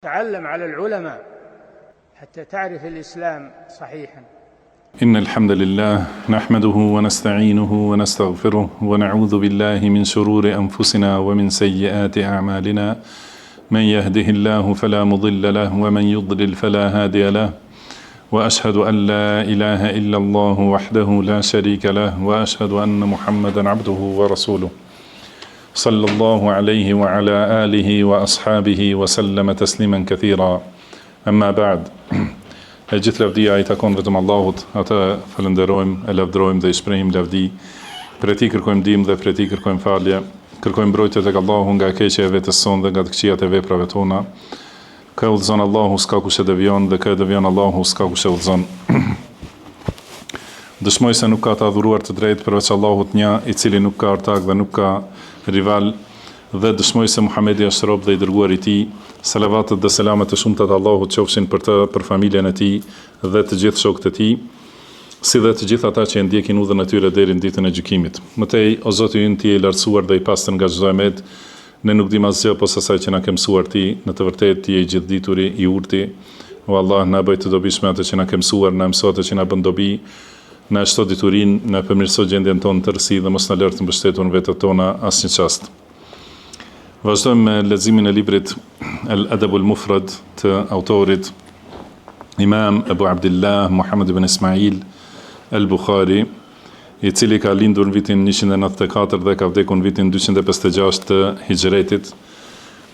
تعلم على العلماء حتى تعرف الإسلام صحيحا. إن الحمد لله نحمده ونستعينه ونستغفره ونعوذ بالله من شرور أنفسنا ومن سيئات أعمالنا من يهده الله فلا مضل له ومن يضلل فلا هادي له وأشهد أن لا إله إلا الله وحده لا شريك له وأشهد أن محمدا عبده ورسوله صلى الله عليه وعلى آله وأصحابه وسلم تسليما كثيرا أما بعد. E gjithë lavdia I takon vetëm Allahut, atë falenderojmë, e lavdërojmë dhe I shprehim lavdi. Për ti kërkojmë ndihmë dhe për ti kërkojmë falje. Kërkojmë mbrojtje tek Allahu nga keqja e vetes sonë dhe nga të këqijat e veprave tona. Ka udhëzon Allahu, s'ka kush e devion, dhe ka devion Allahu, s'ka kush e udhëzon. Dëshmoj se nuk ka të adhuruar të drejtë përveç Allahut një, I cili nuk ka ortak dhe nuk ka rival, dhe dëshmoj se Muhamedi është rob dhe I dërguar I Tij. Salavatet dhe selamet të shumta të Allahut qofshin për të, për familjen e tij dhe të gjithë shokët e tij, si dhe të gjithë ata që e ndjekin udhën e tyre deri në ditën e gjykimit. Mëtej, o Zoti ynë, Ti je I lartësuar dhe I pastër nga çdo emet, ne nuk dim asgjë posa asaj që na ke mësuar Ti, në të vërtetë Ti je I gjithdituri, I urti. O Allah, na bëj të dobishme atë që na ke mësuar, na mëso atë që na bën dobi, na shto diturinë, na përmirëso gjendjen tonë të rësi dhe mos na lër të mbështetur në vetët tona asnjë çast. Vazhdojmë me leximin e librit Al-Adabul Mufrad të autorit Imam Abu Abdullah Muhammad ibn Ismail Al-Bukhari, I cili ka lindur në vitin 194 dhe ka vdekur në vitin 256 të Hijretit.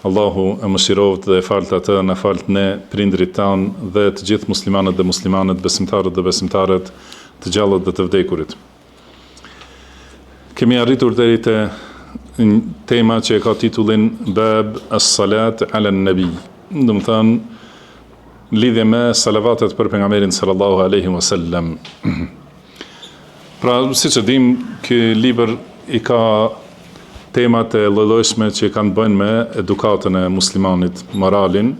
Allahu e mëshiroft dhe e falt atë, na falt ne, prindrit tanë dhe të gjithë muslimanët dhe muslimanet, besimtarët dhe besimtarët, të gjallët dhe të vdekurit. Kemi arritur deri te tema që e ka titullin Bab as-salat ala an-nabi, do të thënë lidhje me salavatet për pejgamberin sallallahu alaihi wasallam. Pra, siç e dim, ky libër I ka temat e lloj-llojshme që kanë të bëjnë me edukatën e muslimanit, moralin,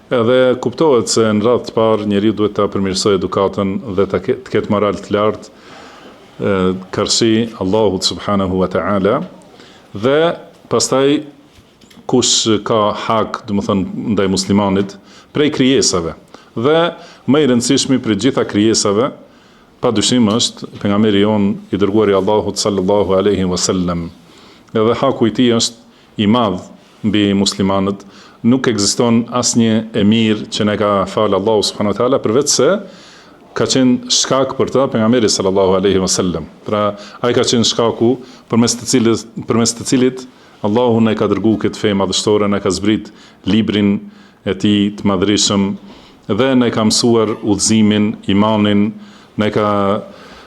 edhe kuptohet se në radhë të parë njeriu duhet ta përmirësojë edukatën dhe të ketë moral të lartë, karshi Allahut subhanahu wa ta'ala. Dhe pastaj kush ka hak, do të thënë, ndaj muslimanit prej krijesave. Dhe më I rëndësishmi prej gjitha krijesave, padyshim është pejgamberi jon I dërguari I Allahut sallallahu alaihi wasallam. Edhe haku I tij është I madh mbi muslimanët. Nuk ekziston asnjë emir që ne ka falë Allahu subhanahu wa taala përveç se ka qenë shkak për të pejgamberi sallallahu alaihi wasallam. Pra, ai ka qenë shkaku përmes të cilit Allahu na ka dërguar këtë fe madhështore, na ka zbrit librin e Tij të madhërisëm dhe na ka mësuar udhëzimin, imanin, na ka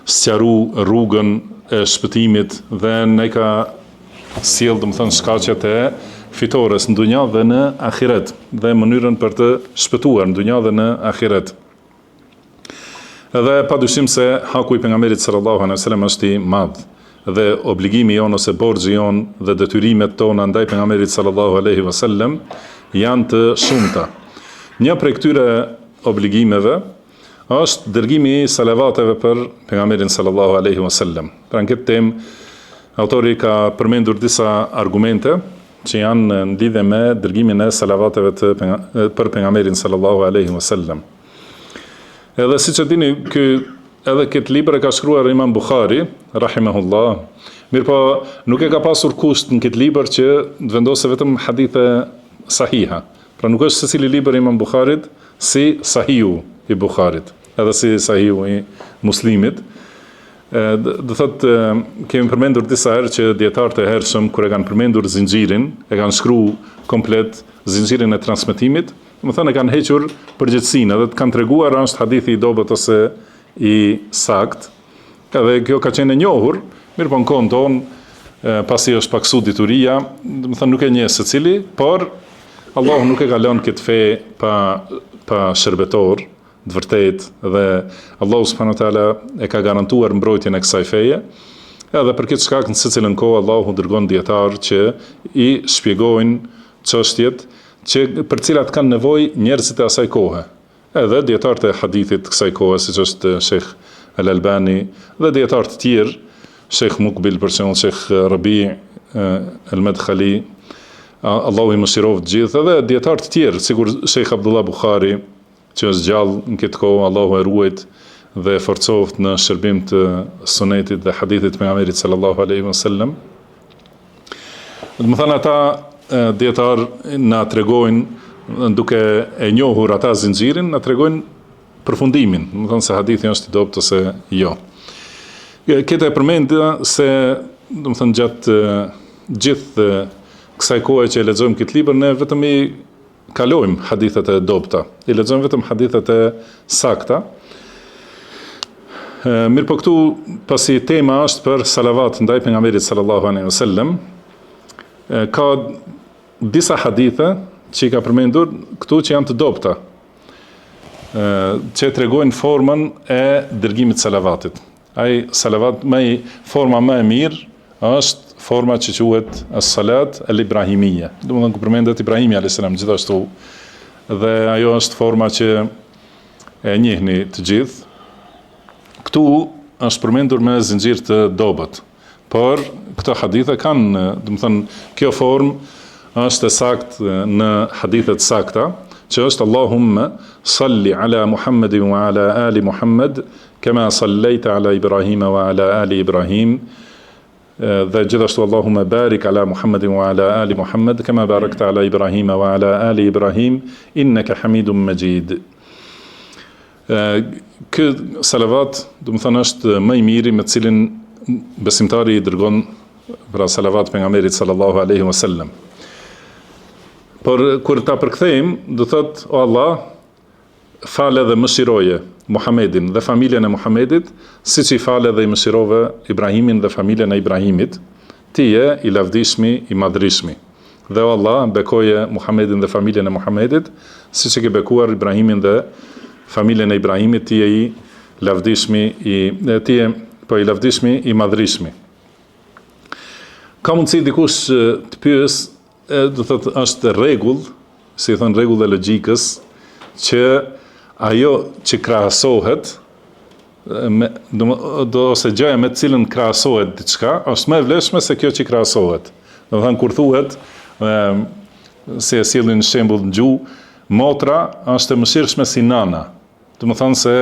sqaruar rrugën e shpëtimit dhe na ka sjell, do të thënë, shkaqet e fitores në dunja dhe në ahiret, dhe mënyrën për të shpëtuar në dunja dhe në ahiret. Edhe padyshim se haku I pejgamberit sallallahu alaihi wasallam është I madh dhe obligimi jon ose borxhi jon dhe detyrimet tona ndaj pejgamberit sallallahu alaihi wasallam janë të shumta. Një prej këtyre obligimeve është dërgimi I salavateve për pejgamberin sallallahu alaihi wasallam. Pra në këtë temë autori ka përmendur disa argumente që janë në lidhje me dërgimin e salavateve për pejgamberin sallallahu alaihi wasallam. Edhe siç e dini, edhe këtë libër e ka shkruar Imam Bukhari, rahimahullah. Mirëpo nuk e ka pasur kusht në këtë libër që të vendosë vetëm hadithe sahiha. Pra nuk është secili libër I Imam Bukharit si Sahihu I Bukharit, edhe si Sahihu I Muslimit. Do thotë, kemi përmendur disa herë që dietarët e hershëm kur e kanë përmendur zinxhirin, e kanë shkruar komplet zinxhirin e transmetimit. Më thënë e kanë hequr përgjithësinë dhe të kanë treguar a është hadithi I dobët ose I sakt. Edhe kjo ka qenë e njohur, mirë po në kohën tonë, pasi është paksu dituria, më thënë nuk e njeh secili, por Allahu nuk e ka lënë këtë fe pa shërbetor, të vërtet, dhe Allahu subhanahu wa taala e ka garantuar mbrojtjen e kësaj feje. Edhe për këtë shkak në secilën kohë Allahu dërgon dietarë që I shpjegojnë çështjet që për cilat kanë nevojë njerëzit e asaj kohe. Edhe dietarët e hadithit kësaj kohe, siç është Sheikh Al-Albani dhe dietarë të tjerë, Sheikh Mukbil, për shembull Sheikh Rabi' Al-Madkhali, Allahu i mëshiroft gjithë, edhe dietar të tjerë, sikur Sheikh Abdullah Buhari, që është gjallë në këtë kohë, Allahu e ruajt dhe e forcoft në shërbim të sunetit dhe hadithit të pejgamberit sallallahu alaihi wasallam. Domethënë ata dietar na tregojnë, duke e njohur ata zinxhirin, na tregojnë përfundimin, domethënë se hadithi është i dobët ose jo. Këtë e përmendja se domethënë gjatë gjithë kësaj kohe që e lexojmë këtë libër, ne vetëm i kalojmë hadithet e dobta, i lexojmë vetëm hadithet e sakta. Mirë po këtu, pasi tema është për salavat ndaj pejgamberit sallallahu alaihi wasallam, ka disa hadithe që i ka përmendur këtu që janë të dobta, që tregojnë formën e dërgimit të salavatit. Ai salavat, forma më e mirë është forma që quhet as-salat al-ibrahimiyya. Domethënë ku përmendet Ibrahimi alayhis salam gjithashtu, dhe ajo është forma që e njihni të gjithë. Këtu është përmendur me zinxhir të dobët, por këto hadithe kanë, domethënë kjo formë është e saktë në hadithet sakta, që është Allahumma salli ala Muhammedin wa ala ali Muhammed kama sallaita ala Ibrahima wa ala ali Ibrahim, dhe gjithashtu Allahumma barik ala Muhammedin wa ala ali Muhammed kama barakta ala Ibrahima wa ala ali Ibrahim innaka Hamidum Majid. Ky salavat, domethënë është më i miri me cilin besimtari i dërgon pra salavat pejgamberit sallallahu alaihi wasallam. Por kur ta përkthejmë, do thot, o Allah, fale dhe mëshiroje Muhammedin dhe familjen e Muhammedit, siç i fale dhe i mëshirove Ibrahimin dhe familjen e Ibrahimit, ti je i lavdishmi, i madhrishmi. Dhe o Allah, bekoje Muhammedin dhe familjen e Muhammedit, siç e ke bekuar Ibrahimin dhe familjen e Ibrahimit, ti je i lavdishmi, i lavdishmi, i madhrishmi. Ka mundësi dikush të pyes, do thotë është rregull, si thon rregull e logjikës, që ajo që krahasohet ose gjëja me të cilën krahasohet diçka është më e vlefshme se kjo që krahasohet. Domethënë kur thuhet, se e sillin shembull në gjuhë, motra është e mëshirshme si nana. Domethënë se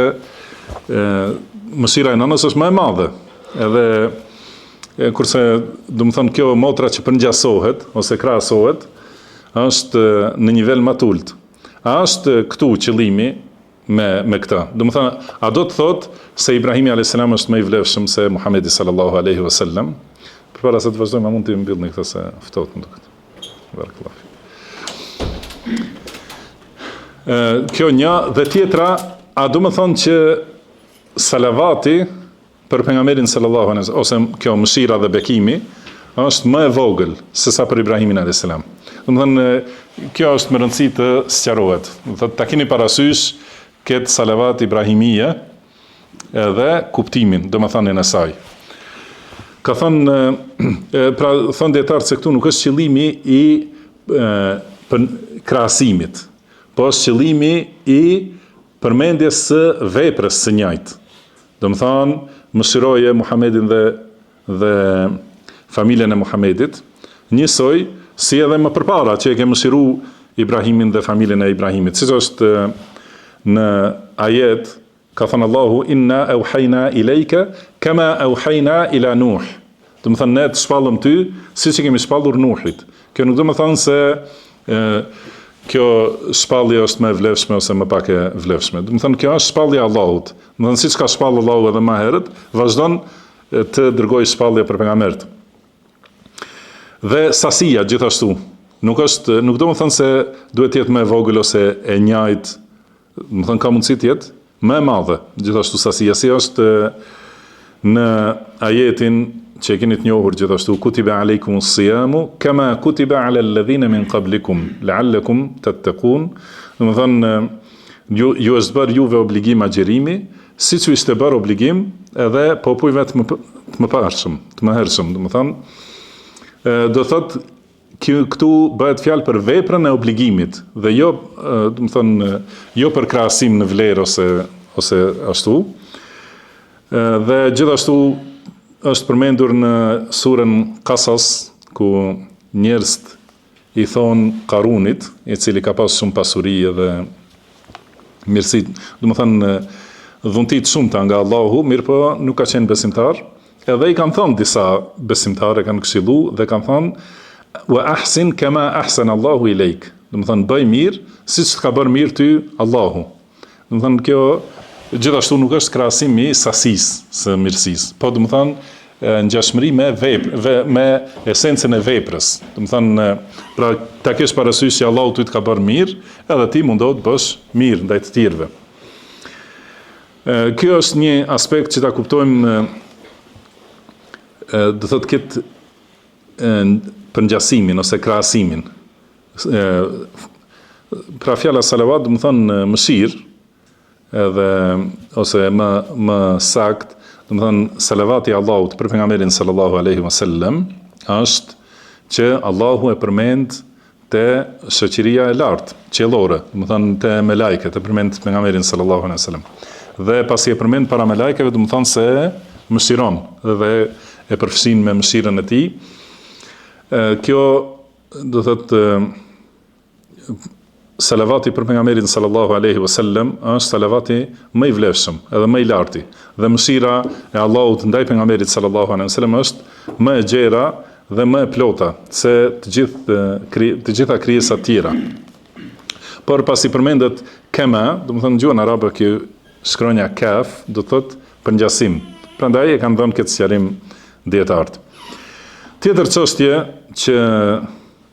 mëshira e nanës është më e madhe. Edhe kurse domethënë kjo motra që përngjasohet ose krahasohet është në nivel më të ulët. A është këtu qëllimi me këtë? Domethënë, a do të thotë se Ibrahimi alayhis salam është më i vlefshëm se Muhamedi sallallahu alaihi wasallam? Përpara se të vazhdojmë, a mund të mbyllni këtë se ftohet më duket. Barakallahu. Kjo një dhe tjetra, a do të thonë që salavati për pejgamberin sallallahu alaihi wasallam, ose kjo mëshira dhe bekimi, është më e vogël se sa për Ibrahimin alayhis salam. Domethënë, kjo është më rëndësi të sqarohet. Domethënë, ta keni parasysh këtë salavat ibrahimie edhe kuptimin, domethënien e saj. Ka thënë, pra thonë dietarët se këtu nuk është qëllimi i krahasimit, po është qëllimi i përmendjes së veprës së njëjtë. Domethënë, mëshiroje Muhammedin dhe familjen e Muhammedit, njësoj si edhe më përpara që e ke mëshiru Ibrahimin dhe familjen e Ibrahimit. Siç është në ajet, ka thënë Allahu, inna auhajna ilejka kama auhajna ila Nuh. Do të thënë, ne të shpallëm ty siç e kemi shpallur Nuhit. Kjo nuk do të thënë se kjo shpallje është më e vlefshme ose më pak e vlefshme. Do të thënë, kjo është shpallja e Allahut. Do të thënë, siç ka shpallur Allahu edhe më herët, vazhdon të dërgojë shpallje për pejgamberët. Dhe sasia gjithashtu, nuk do të thënë se duhet të jetë më e vogël ose e njëjtë, do të thënë ka mundësi të jetë më e madhe. Gjithashtu sasia si është në ajetin që e keni të njohur gjithashtu, kutiba alaykumus siyamu kama kutiba ala alladhina min qablikum la'allakum tattaqun. Do të thënë, ju është bërë juve obligim agjerimi, siç u ishte bërë obligim edhe popujve të mëparshëm, të mëhershëm. Do të thënë, do thotë këtu bëhet fjalë për veprën e obligimit dhe jo, do të thënë, jo për krahasim në vlerë ose ashtu. Dhe gjithashtu është përmendur në surën Qasas, ku njerëzit i thonë Karunit, i cili ka pas shumë pasuri dhe mirësi, do të thënë dhuntit shumëta nga Allahu, mirë po nuk ka qenë besimtar, edhe i kanë thonë disa besimtare, kanë këshillu dhe kanë thonë wa ahsin kama ahsan Allahu ilejk, do të thënë bëj mirë, siç të ka bërë mirë ty Allahu. Do të thënë kjo gjithashtu nuk është krahasimi sasisë së mirësisë, po do të thënë ngjashmëri me esencën e veprës. Do të thënë pra ta kesh parasysh që Allahu ty të ka bërë mirë, edhe ti mundohet bësh mirë ndaj të tjerëve. Kjo është një aspekt që ta kuptojmë, do thotë këtë përngjasimin ose krahasimin. Pra fjala salavat do të thonë mëshirë, edhe ose më sakt, do të thonë salavati Allahut për pejgamberin sallallahu alaihi wasallam është që Allahu e përmend te shoqëria e lartë, qiellore, do të thonë te melajket, e përmend pejgamberin sallallahu alaihi wasallam. Dhe pasi e përmend para melajkeve, do të thonë se mëshiron dhe e përfshin me mëshirën e tij. Kjo do thotë salavati për pejgamberin sallallahu alaihi wasallam është salavati më i vlefshëm, edhe më i larti. Dhe mëshira e Allahut ndaj pejgamberit sallallahu alaihi wasallam është më e gjera dhe më e plota se të gjitha krijesat tjera. Por pasi përmendet kema, do të thënë gjuhën arabe që shkronja kaf, do të thotë përngjasim. Prandaj e kanë dhënë këtë sqarim dietarët. Tjetër çështje që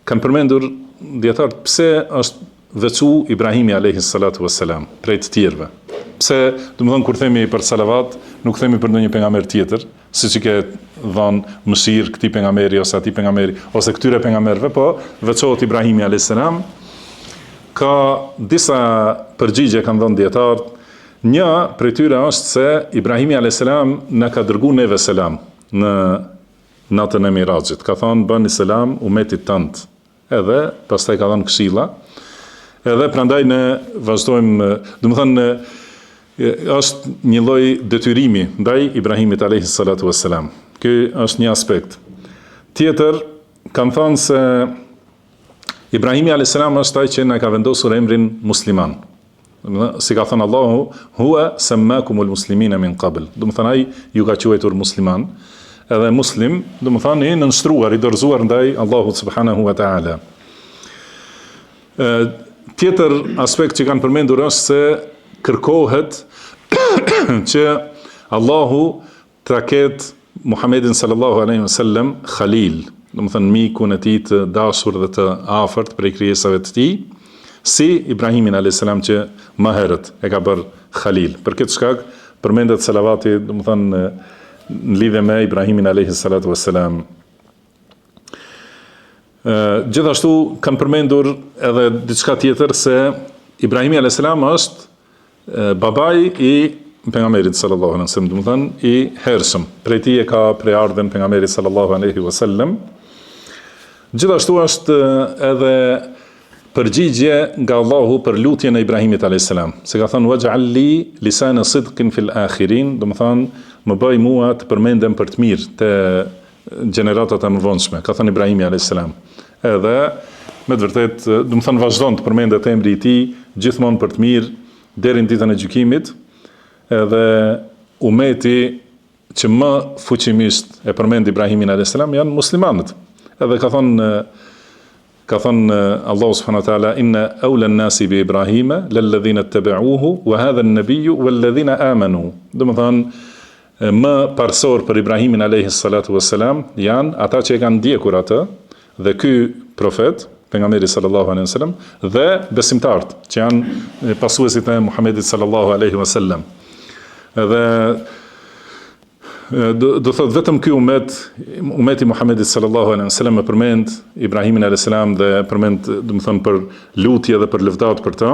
kanë përmendur dietarët, pse është veçu Ibrahimi alayhi salatu wassalam prej të tjerëve. Pse, do të thonë kur themi për salavat, nuk themi për ndonjë pejgamber tjetër, siç i ke dhënë mëshirë këtij pejgamberi ose atij pejgamberi ose këtyre pejgamberëve, po veçohet Ibrahimi alayhi salam. Ka disa përgjigje kanë dhënë dietarët. Një prej tyre është se Ibrahimi alayhi salam na ka dërguar neve selam në natën e Miraxhit. Ka thënë bëni selam umetit tënd. Edhe pastaj ka dhënë këshilla. Edhe prandaj ne vazhdojmë, do të thënë është një lloj detyrimi ndaj Ibrahimit alayhi salatu wassalam. Ky është një aspekt. Tjetër kanë thënë se Ibrahimi alayhi salam është ai që na ka vendosur emrin musliman. Si ka thënë Allahu, huwa sammakumul muslimina min qabl. Do të thënë ai ju ka quajtur musliman. Edhe muslim, do të thënë i nënshtruar, i dorëzuar ndaj Allahut subhanahu wa taala. Tjetër aspekt që kanë përmendur është se kërkohet që Allahu ta ketë Muhammedin sallallahu alaihi wasallam khalil, do të thënë mikun e tij të dashur dhe të afërt prej krijesave të tij, si Ibrahimin alayhis salam që më herët e ka bërë khalil. Për këtë shkak përmendet salavati, do të thënë në lidhje me Ibrahimin alayhis salatu wassalam. Gjithashtu kanë përmendur edhe diçka tjetër se Ibrahimi alayhis salam është babai i pejgamberit sallallahu alaihi wasallam, do të thënë i hershëm. Prej tij e ka preardhën pejgamberi sallallahu alaihi wasallam. Gjithashtu është edhe përgjigje nga Allahu për lutjen e Ibrahimit alayhis salam. Se ka thënë waj'al li lisana sidqin fil akhirin, do të thënë më bëj mua të përmendem për të mirë te gjeneratat e mëvonshme, ka thënë Ibrahimi alayhis salam. Edhe me të vërtet, do të thënë vazhdon të përmendet emri i tij gjithmonë për të mirë deri në ditën e gjykimit. Edhe umeti që më fuqimisht e përmend Ibrahimin alayhis salam janë muslimanët. Edhe ka thënë Allahu subhanahu wa taala inna awla an-nasi bi Ibrahima lalladhina ittaba'uhu wa hadha an-nabiyyu walladhina amanu. Do të thënë më parsor për Ibrahimin alayhis salatu wassalam janë ata që e kanë ndjekur atë dhe ky profet, pejgamberi sallallahu alaihi wasallam, dhe besimtarët që janë pasuesit e Muhamedit sallallahu alaihi wasallam. Edhe do thot vetëm ky umeti Muhamedit sallallahu alaihi wasallam e përmend Ibrahimin alayhis salam dhe përmend, do të thon për lutje dhe për lëvdat për të.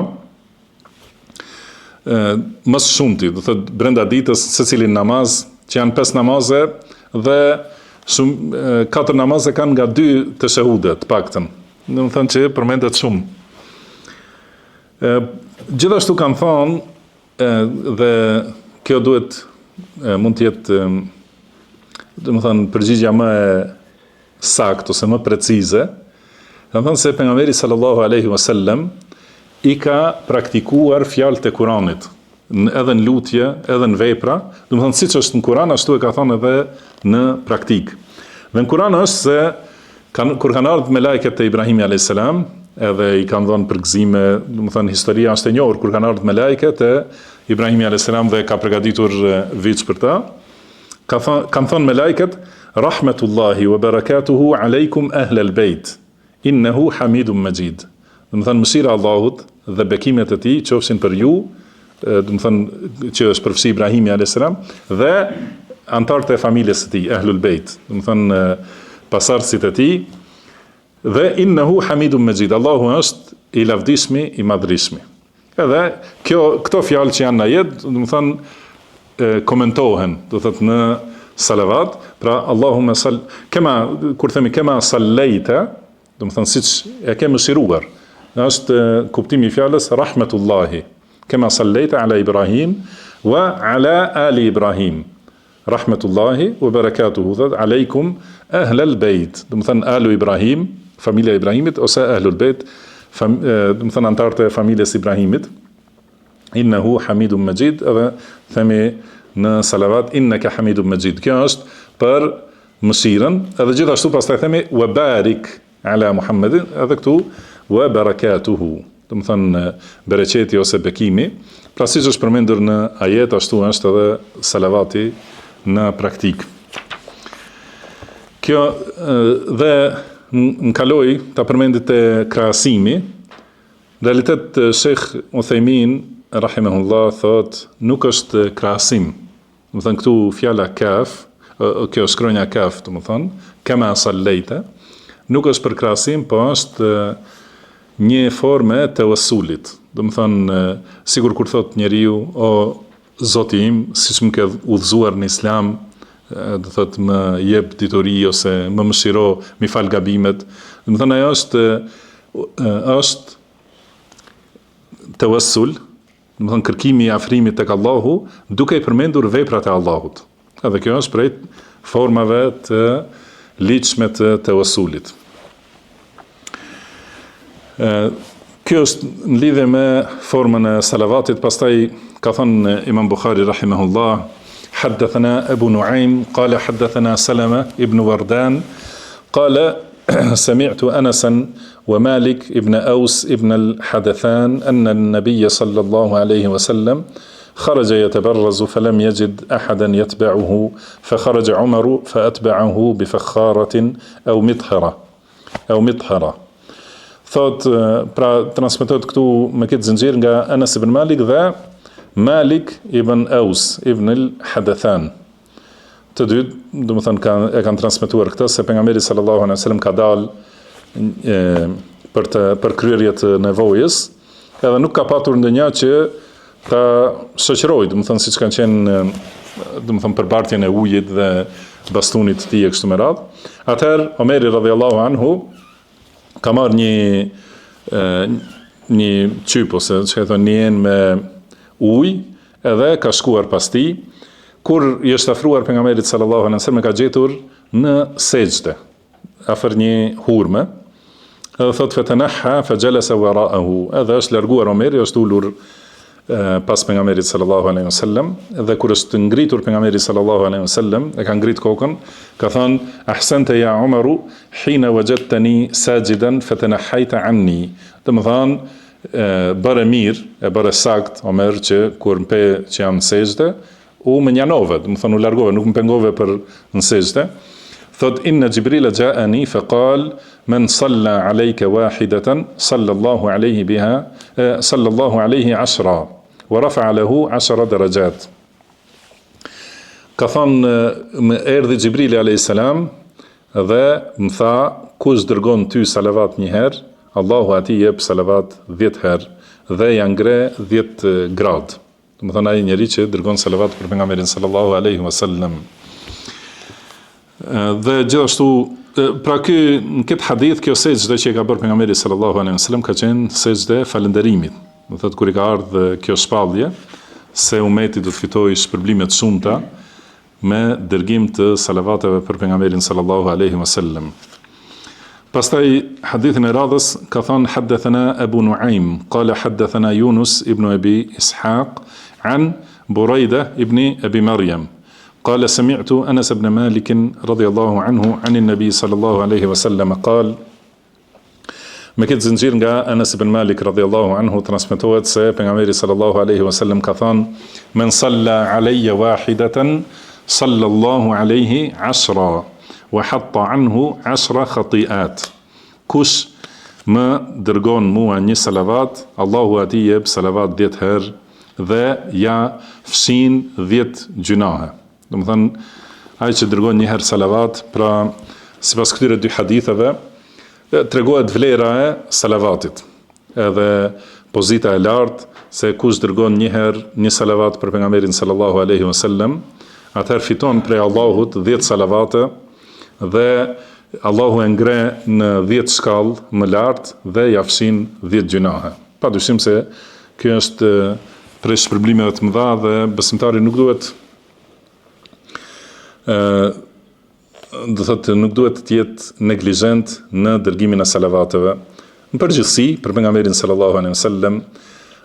Më shumti, do thot brenda ditës secili namaz, që janë 5 namaze dhe 4 namaze kanë nga 2 teshahude të paktën. Do të thënë që përmendet shumë. Gjithashtu kanë thonë dhe kjo duhet mund të jetë, do të thënë përgjigjja më e saktë ose më precize, Kanë thënë se pejgamberi sallallahu alaihi wasallam i ka praktikuar fjalët e Kuranit, edhe në lutje, edhe në vepra, do të thonë siç është në Kuran, ashtu e ka thënë edhe në praktik. Dhe në Kuran është se kur kanë ardhur me lajket e Ibrahimi alayhis salam, edhe i kanë dhënë përgëzime, do të thonë historia është e njohur kur kanë ardhur me lajket e Ibrahimi alayhis salam dhe ka përgatitur vit për ta. Kanë thënë me lajket rahmetullahi wa barakatuhu alaykum ahlal bait innahu hamidum majid. Do të thonë mëshira e Allahut dhe bekimet e tij qofshin për ju, do të thonë që është përfshi Ibrahimi alayhis salam dhe antarët e familjes së tij, ahlul bait, do të thonë pasardhësit e tij, dhe innahu hamidum majid. Allahu është i lavdishmi, i madhrishmi. Edhe këto fjalë që janë në ajet, do të thonë komentohen, do të thotë në salavat, pra Allahumma sall, kur themi kema sallaita, do të thonë siç e ke mëshiruar. Është kuptimi i fjalës rahmetullahi, kema sallaita ala Ibrahim wa ala ali Ibrahim. Rahmetullahi wa barakatuhu alaykum ahlal bait. Do të thonë alu Ibrahim, familja e Ibrahimit, ose ahlul bait, do të thonë antarët e familjes Ibrahimit. Innahu hamidum majid, edhe themi në salavat innaka hamidum majid. Kjo është për mëshirën, edhe gjithashtu pastaj themi wa barik ala Muhammedin, edhe këtu wa barakatuhu, do të thonë bereqeti ose bekimi. Pra siç është përmendur në ajet, ashtu është edhe salavati në praktik. Kjo dhe në kaloj ta përmendit e krahasimi. Realitet Sheikh Uthaymin rahimahullah thot nuk është krahasim. Do të thonë këtu fjala kaf, kjo shkronja kaf, do të thonë kama sallaita, nuk është për krahasim, po është një formë e tawassulit. Do të thonë sigur kur thot njeriu o Zoti im, siç më ke udhëzuar në Islam, do thot më jep dituri ose më mëshiro, më fal gabimet. Do të thonë ajo është tawassul, do të thonë kërkimi i afrimit tek Allahu duke i përmendur veprat e Allahut. Edhe kjo është prej formave të ligjshme të tawassulit. Kjo është në lidhje me formën e salavatit. Pastaj ka thënë Imam Bukhari rahimahullah, حدثنا أبو نعيم قال حدثنا سلمة ابن وردان قال سمعت أنسا ومالك ابن أوس ابن الحدثان أن النبي صلى الله عليه وسلم خرج يتبرز فلم يجد أحدا يتبعه فخرج عمر فأتبعه بفخارة أو مطهرة. Thot, pra transmetohet këtu me këtë zinxhir nga Anas ibn Malik dhe Malik ibn Aus ibn al-Hadathan. Të dy, do të thonë kanë transmetuar këtë se pejgamberi sallallahu alaihi wasallam ka dalë për kryerje të nevojës, edhe nuk ka patur ndonjë që ta shoqërojë, do të thonë siç kanë qenë, do të thonë përbartjen e ujit dhe bastunit të tij e kështu me radhë. Atëherë Omeri radhiyallahu anhu ka marrë një qyp ose që thonë një enë me ujë, edhe ka shkuar pas tij. Kur i është afruar pejgamberit sallallahu alaihi wasallam, ka gjetur në sejdë afër një hurme. Edhe thot fatanaha fajalasa wara'ahu, edhe është larguar Omeri, është ulur pas pejgamberit sallallahu alaihi wasallam, dhe kur është ngritur pejgamberi sallallahu alaihi wasallam, e ka ngrit kokën, ka thënë ahsanta ya Umaru hina wajadtani sajidan fatanahayta anni. Domethënë bëre mirë, e bëre sakt Omer që kur mpe që jam në sejdë, u më njanove, domethënë u largove, nuk më pengove për në sejdë. Thot inna Jibril ja'ani faqal man salla alayka wahidatan sallallahu alayhi biha sallallahu alayhi 10 wa rafa'a lahu 10 darajat. Ka thonë më erdhi Jibrili alayhis salam dhe më tha kush dërgon ty salavat një herë, Allahu atij jep salavat 10 herë dhe ja ngre 10 grad. Domethënë ai njeriu që dërgon salavat për pejgamberin sallallahu alaihi wasallam. Dhe gjithashtu, pra në këtë hadith, kjo sejdë që e ka bërë pejgamberi sallallahu alaihi wasallam ka qenë sejdë falënderimit. Do thotë kur i ka ardhur kjo shpallje se ummeti do të fitojë shpërblime të shumta me dërgim të salavateve për pejgamberin sallallahu alaihi wasallam. Pastaj hadithin e radhës ka thënë haddathana Abu Nuaim, qala haddathana Yunus ibn Abi Ishaq an Burayda ibn Abi Maryam قال سمعت أنس بن مالك رضي الله عنه عن النبي صلى الله عليه وسلم قال me këtë zinxhir nga Anas ibn Malik radhiyallahu anhu transmetohet se pejgamberi sallallahu alaihi wasallam ka thënë men salla alayya wahidatan sallallahu alaihi 10 wa hatta anhu 10 khati'at. Kush më dërgon mua një salavat, Allahu atij jep salavat 10 herë dhe ja fshin 10 gjunahe. Domethënë ai që dërgon një herë salavat, pra sipas këtyre dy haditheve tregohet vlera e salavatit, edhe pozita e lartë se kush dërgon një herë një salavat për pejgamberin sallallahu alaihi wasallam, atëherë fiton prej Allahut 10 salavate dhe Allahu e ngre në 10 shkallë më lartë dhe ja fshin 10 gjunahe. Padyshim se kjo është prej shpërblimeve të mëdha dhe besimtari nuk duhet nuk duhet të jetë neglizhent në dërgimin e salavateve në përgjithësi për pejgamberin sallallahu alaihi wasallam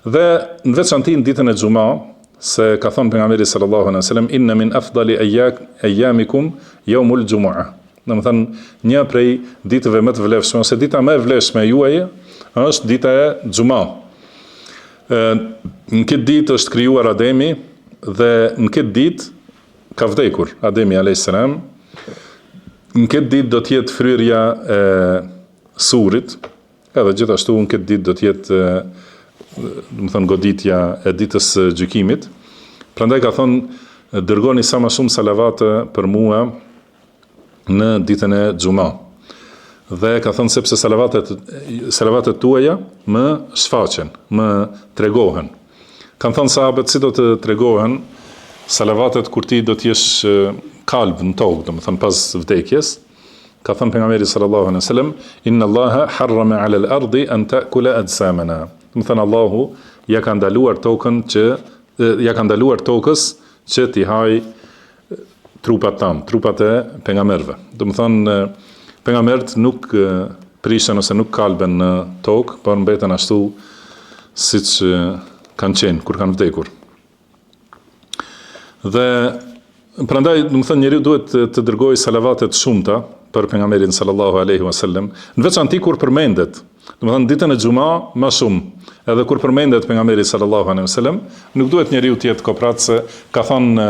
dhe në veçantë në ditën e xumë, se ka thënë pejgamberi sallallahu alaihi wasallam inna min afdali ayyamikum yawmul jumu'ah. Domethënë një prej ditëve më të vlefshme ose dita më e vlefshme juaj është dita e xumë. Në këtë ditë është krijuar Ademi dhe në këtë ditë ka vdekur Ademi alayhis salam. Në këtë ditë do të jetë fryrja e surit, edhe gjithashtu në këtë ditë do të jetë, goditja e ditës së gjykimit. Prandaj ka thonë dërgoni sa më shumë salavate për mua në ditën e xumë. Dhe ka thënë sepse salavatet tuaja më shfaqen, më tregohen. Kanë thënë sahabët si do të tregohen salavatet kur ti do të jesh kalb në tokë, domethënë pas vdekjes. Ka thënë pejgamberi sallallahu alaihi wasallam inna Allaha harrama 'ala al-ardi an ta'kula ajsamana. Domethënë Allahu ja ka ndaluar tokës që t'i haj trupat tan, trupat e pejgamberëve. Domethënë pejgamberët nuk prishen ose nuk kalben në tokë, por mbeten ashtu siç kanë qenë kur kanë vdekur. Dhe prandaj, domethënë njeriu duhet të dërgojë salavate të shumta për pejgamberin sallallahu alaihi wasallam, në veçantë kur përmendet, domethënë ditën e xumë më shumë, edhe kur përmendet pejgamberi sallallahu alaihi wasallam, nuk duhet njeriu të jetë koprat se ka thënë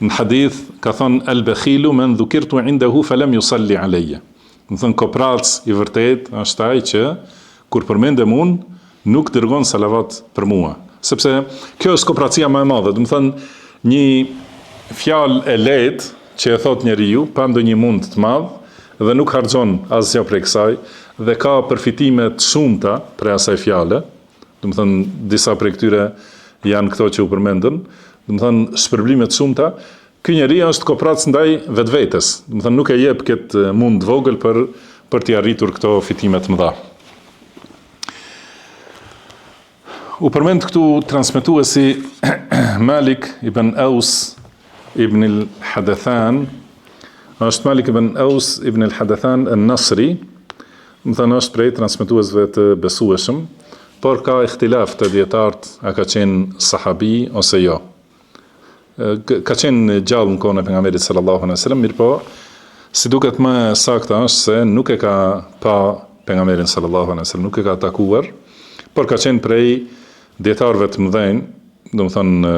në hadith, ka thënë al-bakhilu man dhukirtu indahu falam yusalli alayya. Domethënë koprac i vërtet është ai që kur përmendem unë nuk dërgon salavat për mua, sepse kjo është kopracia më e madhe, domethënë një fjalë e lehtë që e thot njeriu pa ndonjë mund të madh dhe nuk harxhon asgjë prej kësaj dhe ka përfitime të shumta prej asaj fjale. Domethënë disa prej këtyre janë këto që u përmendën, domethënë shpërblime të shumta. Ky njeriu është koprac ndaj vetvetes. Domethënë nuk e jep këtë mund vogël për t'i arritur këto fitime të mëdha. U përmend këtu transmetuesi Malik ibn Aus ibn al-Hadathan, është Malik ibn Aus ibn al-Hadathan al-Nasri, më thënë është prej transmetuesve të besueshëm, por ka ihtilaf të dietarët, a ka qenë sahabi ose jo. Ka qenë gjallë në kohën e pejgamberit sallallahu alaihi wasallam, mirë po, si duket më saktë është se nuk e ka pa pejgamberin sallallahu alaihi wasallam, nuk e ka takuar, por ka qenë prej dietarëve të mëdhenj, domethënë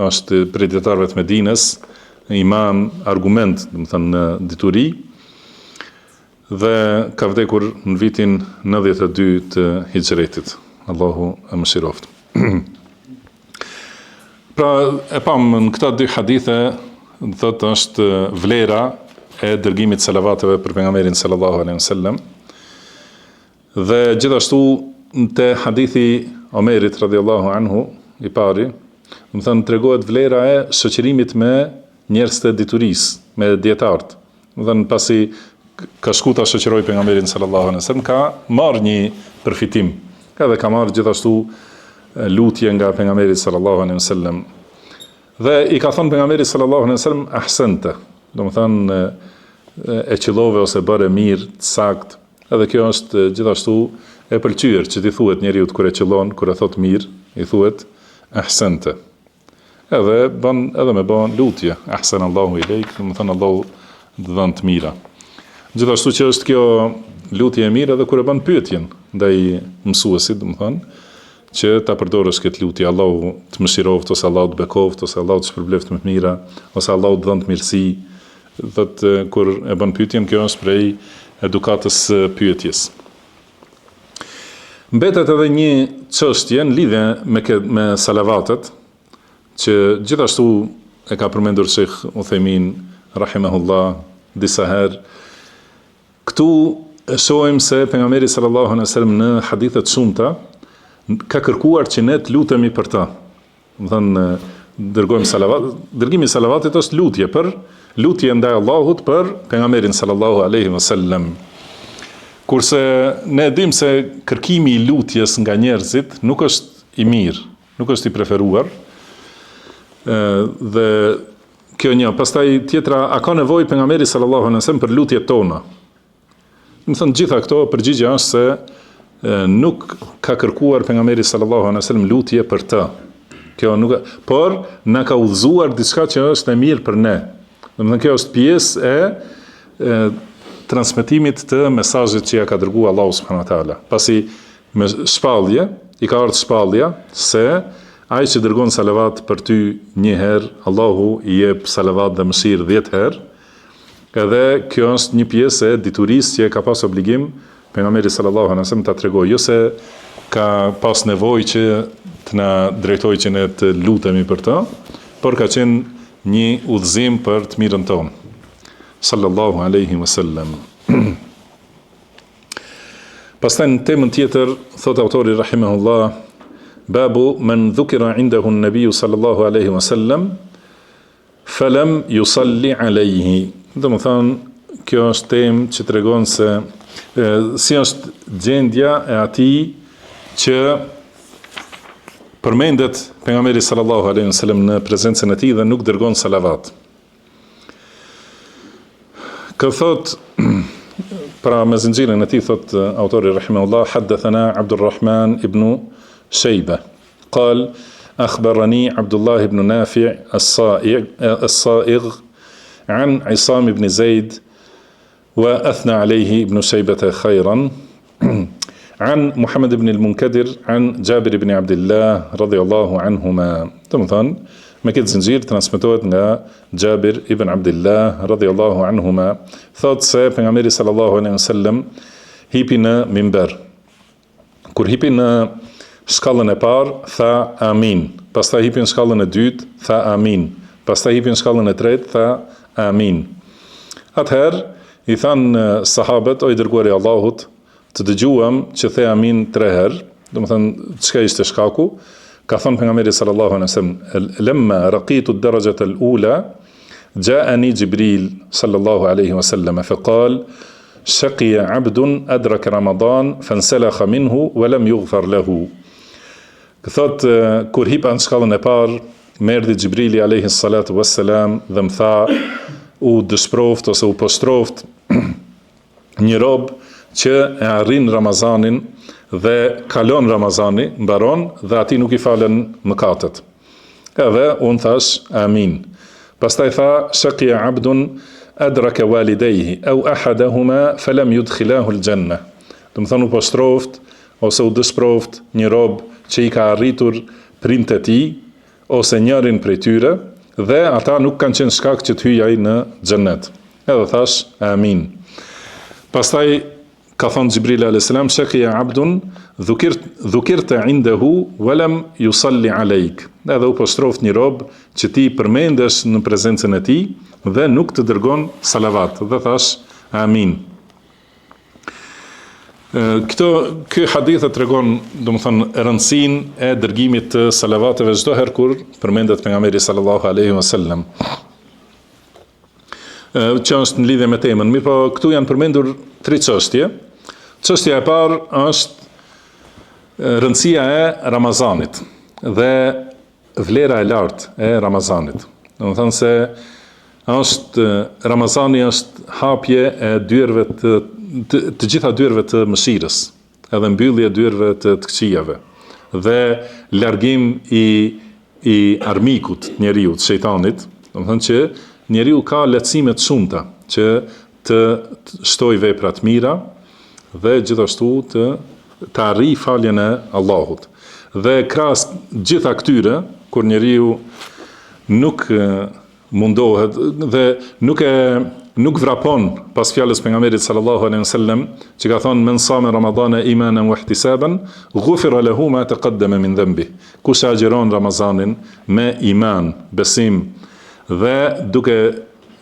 është prej dietarëve të Medinës, imam, argument, domethënë në dituri, dhe ka vdekur në vitin 92 të Hijretit. Allahu e mëshiroft. Pra e pam në këta dy hadithe, thotë është vlera e dërgimit salavateve për pejgamberin sallallahu alaihi wasallam. Dhe gjithashtu te hadithi Omerit radhiyallahu anhu i pari, më thënë tregohet vlera e shoqërimit me njerëz të diturisë, me dietarët. Më thënë pasi ka shku ta shoqëroj pejgamberin sallallahu alaihi wasallam, ka marrë një përfitim. Edhe ka marrë gjithashtu lutje nga pejgamberi sallallahu alaihi wasallam. Dhe i ka thënë pejgamberi sallallahu alaihi wasallam ahsanta, do të thënë e qillove ose bëre mirë, të saktë, Edhe kjo është gjithashtu e pëlqyer që t'i thuhet njeriu kur e qëllon, kur e thot mirë, i thuhet ahsante. Edhe me bën lutje, ahsan Allahu ilejk, do të thonë Allahu të dhënë të mira. Gjithashtu që është kjo lutje e mirë edhe kur e bën pyetjen ndaj mësuesit, do të thonë që ta përdorësh këtë lutje, Allahu të mëshiroft, ose Allahu të bekoft, ose Allahu të shpërbleft më të mira, ose Allahu të dhënë të mirësi. Thotë kur e bën pyetjen, kjo është prej edukatës pyetjes. Mbetet edhe një çështje në lidhje me salavatet, që gjithashtu e ka përmendur Sheikh Uthaymin rahimahullah disa herë. Këtu shohim se pejgamberi sallallahu alaihi wasallam në hadithe të shumta ka kërkuar që ne të lutemi për ta. Do thënë dërgojmë salavat, dërgimi i salavatit është lutje ndaj Allahut për pejgamberin sallallahu alaihi wasallam. Kurse ne dim se kërkimi i lutjes nga njerëzit nuk është i mirë, nuk është i preferuar. Dhe kjo një, pastaj tjetra, a ka nevojë pejgamberi sallallahu alaihi wasallam për lutjet tona? Do thënë gjitha këto përgjigja është se nuk ka kërkuar pejgamberi sallallahu alaihi wasallam lutje për të. Kjo nuk, por na ka udhëzuar diçka që është e mirë për ne. Do të thënë kjo është pjesë e transmetimit të mesazhit që ja ka dërguar Allahu subhanahu wa taala. Pasi me shpallje i ka ardhur shpallja se ai që dërgon salavat për ty një herë, Allahu i jep salavat dhe mëshirë 10 herë. Edhe kjo është një pjesë e diturisë që ka pas obligim pejgamberi sallallahu alaihi wasallam ta tregojë, jo se ka pas nevojë që të na drejtojë që ne të lutemi për të, por ka qenë një udhëzim për të mirën tonë. Sallallahu alaihi wasallam. Pastaj në temën tjetër thot autori rahimahullah, babu man dhukira indahu an-nabiy sallallahu alaihi wasallam falam yusalli alaihi. Do të thonë, kjo është temë që tregon se si është gjendja e atij që përmendet pejgamberi sallallahu alaihi wasallam në prezencën e tij dhe nuk dërgon salavat. Kë thot pra me zinxhirin e tij thot autori rahimahullah, haddathana Abdulrahman ibn شيبة قال أخبرني عبد الله بن نافع الصائغ عن عصام بن زيد وأثنى عليه ابن شيبة خيرا عن محمد بن المنكدر عن جابر بن عبد الله رضي الله عنهما. تمثال ما كنت زنجير ترانسميتوت nga Jabir ibn Abdullah radhiyallahu anhuma thot se pejgamberi sallallahu alaihi wasallam hipi në minber. Kur hipi në shkallën e parë, tha amin. Pastaj hipi në shkallën e dytë, tha amin. Pastaj hipi në shkallën e tretë, tha amin. Atëherë i thanë sahabët, o i dërguari i Allahut, të dëgjuam që the amin 3 herë. Do të thënë çka ishte shkaku? Ka thënë pejgamberi sallallahu alaihi wasallam, lamma raqitu ad-darajata al-ula ja'ani Jibril sallallahu alaihi wasallam fa qala shaqiya 'abdun adraka Ramadan fansalakha minhu wa lam yughfar lahu. Thot, kur hipa në shkallën e parë, më erdhi Xhibrili alayhi salatu wassalam dhe më tha, u dëshpëroft ose u poshtroft një rob që e arrin Ramazanin dhe kalon Ramazani, mbaron dhe ati nuk i falen mëkatet. Edhe unë thash amin. Pastaj tha, shaqiya 'abdun adraka walidayhi aw ahadahuma falam yudkhilahu al-janna. Do të thonë u poshtroft ose u dëshpëroft një rob që i ka arritur prindët e tij ose njërin prej tyre dhe ata nuk kanë qenë shkak që të hyjë ai në xhennet. Edhe thash amin. Pastaj ka thënë Xhibril alayhis salam, shaqiya 'abdun dhukirta 'indahu wa lam yusalli alayk. Edhe u postroft një rob që ti përmendesh në prezencën e tij dhe nuk të dërgon salavat. Dhe thash amin. Ky hadith e tregon, domethënë, rëndësinë e dërgimit të salavateve çdo herë kur përmendet pejgamberi sallallahu alaihi wasallam. Që është në lidhje me temën, mirë po këtu janë përmendur 3 çështje. Çështja e parë është rëndësia e Ramazanit dhe vlera e lartë e Ramazanit. Domethënë se Ramazani është hapje e dyerve të të gjitha dyrëve të mëshirës, edhe mbyllje dyrëve të këqijave, dhe largim i armikut njeriu, të shejtanit, domethënë që njeriu ka lehtësime të shumta që të shtojë vepra të mira dhe gjithashtu të arrijë faljen e Allahut. Dhe krahas gjitha këtyre, kur njeriu nuk mundohet dhe nuk vrapon pas fjalës pejgamberit sallallahu alaihi wasallam, që ka thonë men sama ramadana imanan wa ihtisaban ghufira lahu ma taqaddama min dhanbi. Kush agjeron Ramazanin me iman, besim dhe duke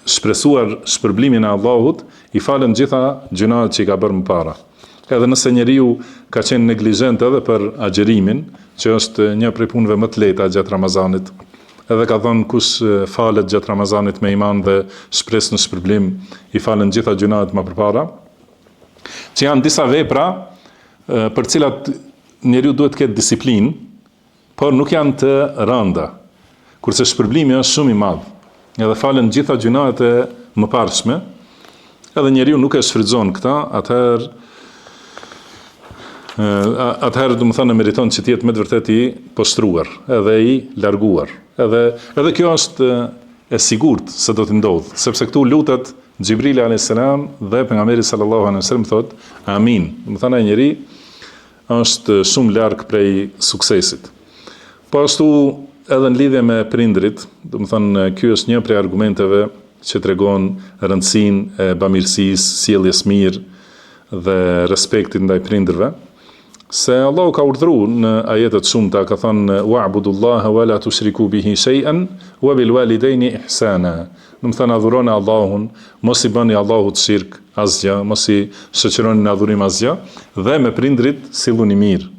shpresuar shpërblimin e Allahut, i falen gjitha gjunahet që i ka bërë më para. Edhe nëse njeriu ka qenë neglizhent edhe për agjerimin, që është një prej punëve më të lehta gjatë Ramazanit, edhe ka thënë kush falet gjatë Ramazanit me iman dhe shpresë në shpërblim, i falen gjitha gjunahet më përpara, që janë disa vepra për cilat njeriu duhet të ketë disiplinë, por nuk janë të rënda, kurse shpërblimi është shumë i madh. Edhe falen gjitha gjunahet e mëparshme, edhe njeriu nuk e shfrytëzon këta, atëherë do të thënë meriton që të jetë me të vërtetë i poshtruar, edhe i larguar. Edhe kjo është e sigurt se do të ndodhë, sepse këtu lutet Xhibrili alayhis salam dhe pejgamberi sallallahu alaihi wasallam thotë amin. Do të thënë ai njeri është shumë larg prej suksesit. Po ashtu edhe në lidhje me prindrit, do të thënë ky është një prej argumenteve që tregon rëndësinë e bamirësisë, sjelljes mirë dhe respektit ndaj prindërve, se Allahu ka urdhëruar në ajetet shumta, ka thënë wa'budullaha wa la tushriku bihi shay'an wa bil walidayni ihsana. Do të thënë adhuroni Allahun, mos i bëni Allahut shirk asgjë, mos i shoqëroni në adhurim asgjë, dhe me prindrit silluni mirë.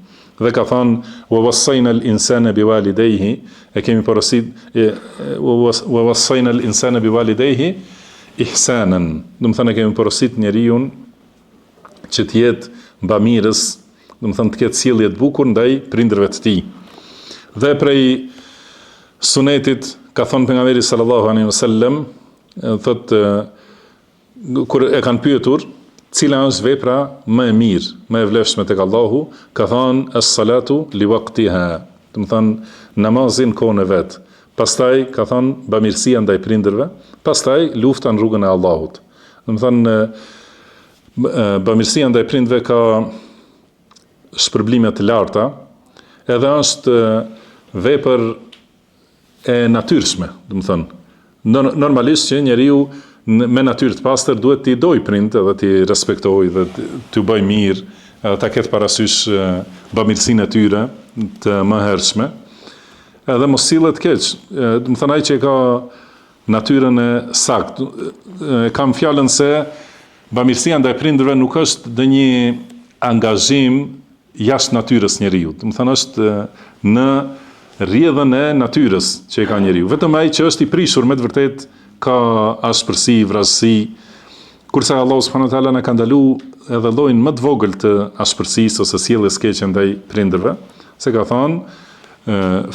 Dhe ka thënë wa wassayna al-insana biwalidayhi, e kemi porosit wa wassayna al-insana biwalidayhi ihsanan. Do të thënë kemi porosit njeriu që të jetë bamirës, do të thënë të ketë sjellje të bukur ndaj prindërve të tij. Dhe prej sunetit ka thënë pejgamberi sallallahu alaihi wasallam, thotë kur e kanë pyetur cila është vepra më e mirë, më e vlefshme tek Allahu, ka thënë as-salatu li waqtiha, do të thënë namazin kohën e vet. Pastaj ka thënë bamirësia ndaj prindërve, pastaj lufta në rrugën e Allahut. Do të thënë bamirësia ndaj prindërve ka shpërblime të larta, edhe është vepër e natyrshme, do të thënë. Normalisht që njeriu me natyrë të pastër duhet t'i doj prind, edhe t'i respektoj dhe t'i bëj mirë, edhe ta ketë parasysh bamirësinë e tyre të mëhershme, edhe mos sillet keq. Do të thënë ai që ka natyrën e saktë, kam fjalën se bamirësia ndaj prindërve nuk është ndonjë angazhim jashtë natyrës njeriu. Do të thënë është në rrjedhën e natyrës që e ka njeriu. Vetëm ai që është i prishur me të vërtet ka ashpërsi, vrasësi, kurse Allahu subhanahu wa taala na ka ndaluar edhe llojin më të vogël të ashpërsisë ose sjelljes keqe ndaj prindërve, se ka thënë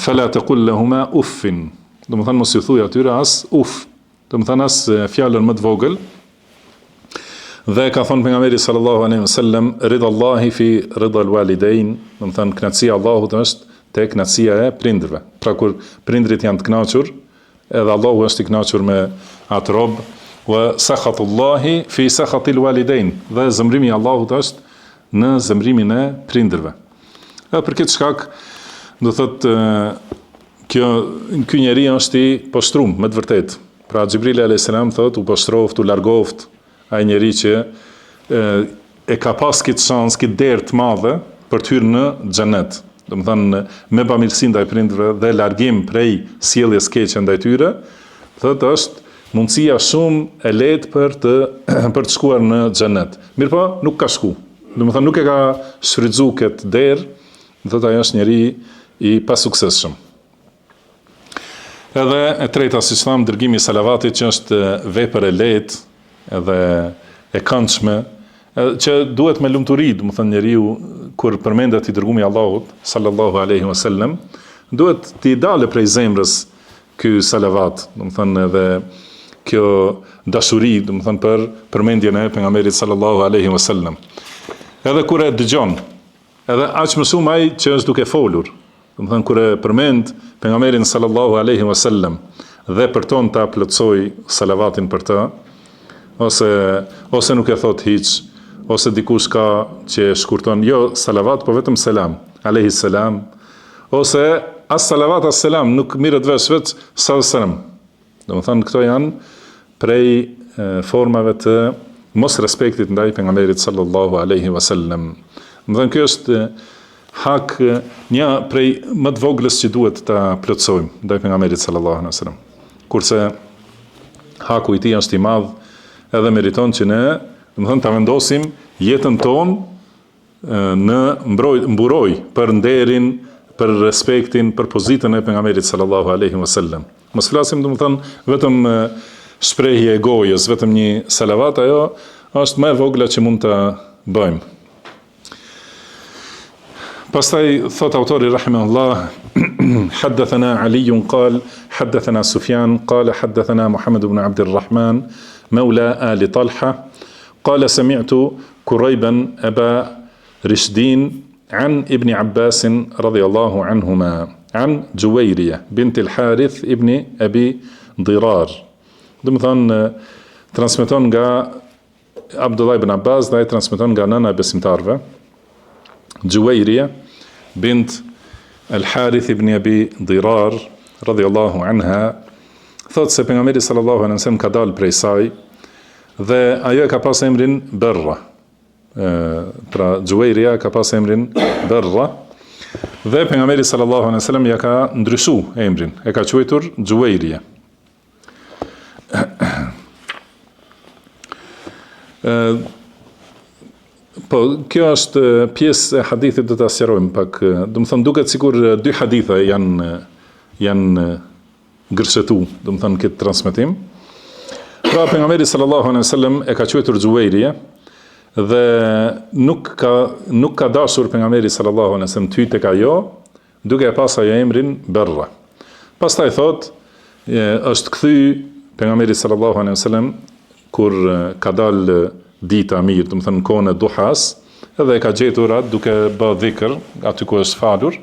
fala taqul lahuma uffin. Do të thënë mos i thuaj atyre as uf. Do të thënë as fjalën më të vogël. Dhe ka thonë pejgamberi sallallahu alaihi wasallam ridallahi fi ridal walidain, do të thënë kënaqësia e Allahut është tek kënaqësia e prindërve. Pra kur prindrit janë të kënaqur, edhe Allahu është i kënaqur me atë rob, wa sakhatullahi fi sakhatil walidain, dhe zemrimi i Allahut është në zemrimin e prindërve. Edhe për këtë shkak, do thotë ky njeri është i poshtruar me të vërtetë. Pra Xhibrili alayhis salam thotë u poshtroft, u largoft ai njeri që e ka pas këtë shans, këtë derë të madhe për të hyrë në xhenet. Do të thënë me bamirësi ndaj prindërve dhe largim prej sjelljes keqe ndaj tyre, thotë është mundësia shumë e lehtë për të shkuar në xhenet. Mirpo nuk ka shku. Do të thënë nuk e ka shfrytzuar këtë derë, thotë ai është njeri i pasuksesshëm. Edhe e treta, siç tham, dërgimi i salavatit, që është vepër e lehtë edhe e këndshme, që duhet me lumturi, do të thënë njeriu kur përmendet i dërgumi i Allahut sallallahu alaihi wasallam, duhet t'i dalë prej zemrës ky salavat, do të thënë edhe kjo dashuri, do të thënë për përmendjen e pejgamberit sallallahu alaihi wasallam. Edhe kur e dëgjon, edhe aq më shumë ai që është duke folur, do të thënë kur e përmend pejgamberin sallallahu alaihi wasallam dhe për ton ta plotsoj salavatin për të, ose nuk e thot hiç, ose dikush ka që shkurton jo salavat, po vetëm selam, alaihi salam, ose as salavat as selam, nuk mirët vesh vetë sallam. Do të thënë këto janë prej formave të mos respektit ndaj pejgamberit sallallahu alaihi wasallam. Do të thënë kjo është hak një prej më të voglës që duhet ta plotsojmë ndaj pejgamberit sallallahu alaihi wasallam. Kurse haku i tij është i madh edhe meriton që ne, do të thënë, ta vendosim jetën tonë në mburoj për nderin, për respektin, për pozitën e pejgamberit sallallahu alaihi wasallam. Mos flasim, do të thënë, vetëm shprehje e gojës, vetëm një salavat, ajo është më e vogla që mund ta bëjmë. Pastaj thot autori rahimahullah, حدثنا علي قال حدثنا سفيان قال حدثنا محمد بن عبد الرحمن مولى آل طلحة قال سمعت كريبا أبا رشدين عن ابن عباس رضي الله عنهما عن جويرية بنت الحارث ابن أبي ضرار. Do të thonë transmeton nga Abdullah ibn Abbas dhe ai transmeton nga nëna e besimtarve, Juwayriya bint al-Harith ibn Abi Dirar radhiyallahu anha, thot se pejgamberi sallallahu alaihi wasallam ka dalë prej saj dhe ajo e ka pas emrin Berra. Pra Juwayriya ka pas emrin Berra dhe pejgamberi sallallahu alaihi wasallam ja ka ndryshuar emrin, e ka quajtur Juwayriya. Po, kjo është pjesë e hadithit, do ta sqarojmë pak. Do të thonë duket sikur dy hadithe janë gërshetu, do të thonë këtë transmetim. Pra pejgamberi sallallahu alaihi wasallam e ka quajtur Juwayriya dhe nuk ka dashur pejgamberi sallallahu alaihi wasallam ty tek ajo, duke e pasur ajo emrin Berra. Pastaj thot, është kthy pejgamberi sallallahu alaihi wasallam kur ka dalë dita mirë, do të thënë kohën e duhas, edhe e ka gjetur atë duke bërë dhikr aty ku është falur,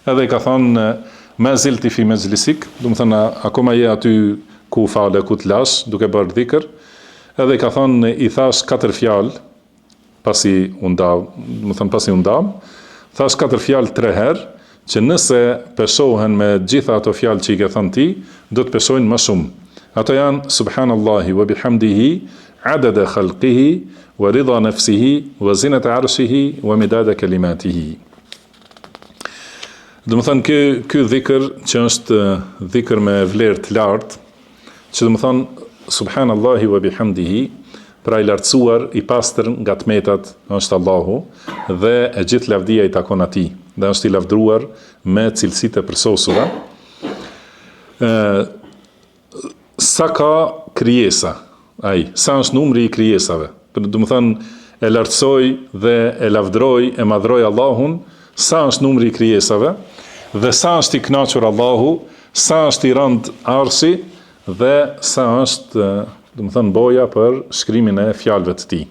edhe i ka thonë ma zilti fi mezlisik, do të thënë akoma je aty ku fale, ku të lash, duke bërë dhikr, edhe i ka thonë i thash 4 fjalë pasi u ndam, thash 4 fjalë 3 herë, që nëse peshohen me gjitha ato fjalë që i ke thënë ti, do të peshojnë më shumë. Ato janë subhanallahi wa bihamdihi adada khalqihi wa rida nafsihi wa zinata arshihi wa midada kalimatihi. Do të thënë ky dhikr që është dhikr me vlerë të lartë, që do të thënë subhanallahi wa bihamdihi, pra i lartësuar, i pastër nga tmetat është Allahu dhe e gjithë lavdia i takon atij, dhe është i lavdruar me cilësitë e përsosura. Sa ka krijesa ai, sa është numri i krijesave. Do të thënë e lartësoj dhe e lavdroj, e madhroj Allahun, sa është numri i krijesave dhe sa është i kënaqur Allahu, sa është i rënd arshi dhe sa është, do të thënë, boja për shkrimin e fjalëve të tij.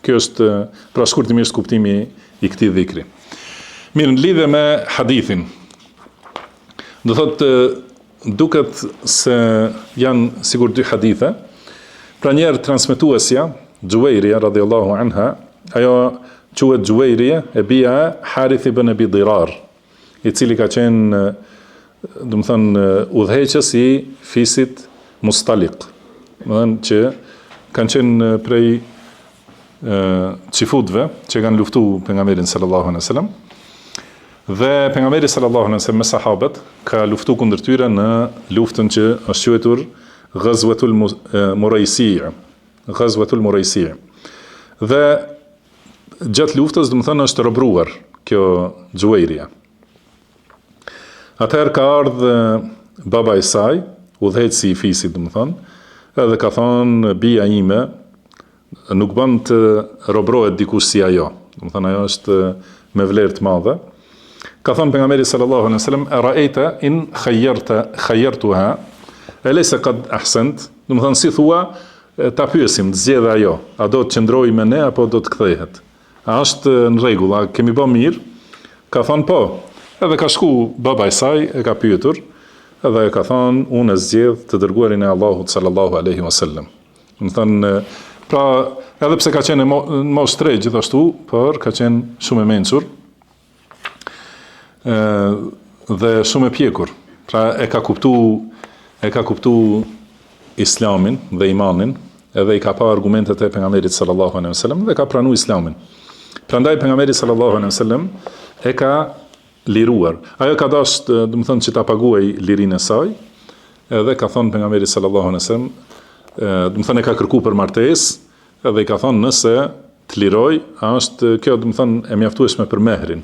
Kjo është pra shkurtimisht kuptimi i këtij dhikri. Mirë, në lidhje me hadithin, do thotë duket se janë sigur dy hadithe. Pra njerë transmetuesja, Juwayriya radhiyallahu anha, ajo quhet Juwayriya e bija e Harith ibn Abi Dirar, i cili ka qenë, do të thënë, udhëheqës i fisit Mustaliq, do të thënë që kanë qenë prej çifutëve që kanë luftuar pejgamberin sallallahu alaihi wasallam. Dhe pejgamberi sallallahu alaihi wasallam me sahabët ka luftuar kundër tyre në luftën që është quajtur Ghazwatul Muraysi'. Dhe gjatë luftës, do të thënë, është robruar kjo Juwayriya. Atëherë ka ardhur baba i saj, udhëheqësi i fisit, do të thënë, edhe ka thonë bija ime nuk bën të robrohet dikush si ajo. Do të thënë ajo është me vlerë të madhe. Ka thonë pejgamberi sallallahu alaihi wasallam, "Ara'aita in khayyartuha, alaysa qad ahsant?" Domethënë si thua, ta pyesim, të zgjedhë ajo, a do të qëndrojë me ne apo do të kthehet. A është në rregull, a kemi bë mirë? Ka thënë po. Edhe ka shku baba i saj, e ka pyetur, edhe ka thënë unë zgjedh të dërguarin e Allahut sallallahu alaihi wasallam. Domethënë, pra edhe pse ka qenë në moshë tre gjithashtu, por ka qenë shumë e mençur dhe shumë e pjekur. Pra e ka kuptu Islamin dhe imanin, edhe i ka pa argumentet e pejgamberit sallallahu alaihi wasallam dhe ka pranuar Islamin. Prandaj pejgamberi sallallahu alaihi wasallam e ka liruar. Ajo ka dashur, domethënë që ta paguaj lirinë e saj, edhe ka thënë pejgamberi sallallahu alaihi wasallam, domethënë e ka kërkuar për martesë, edhe i ka thënë nëse të liroj, është kjo domethënë e mjaftueshme për mehrin.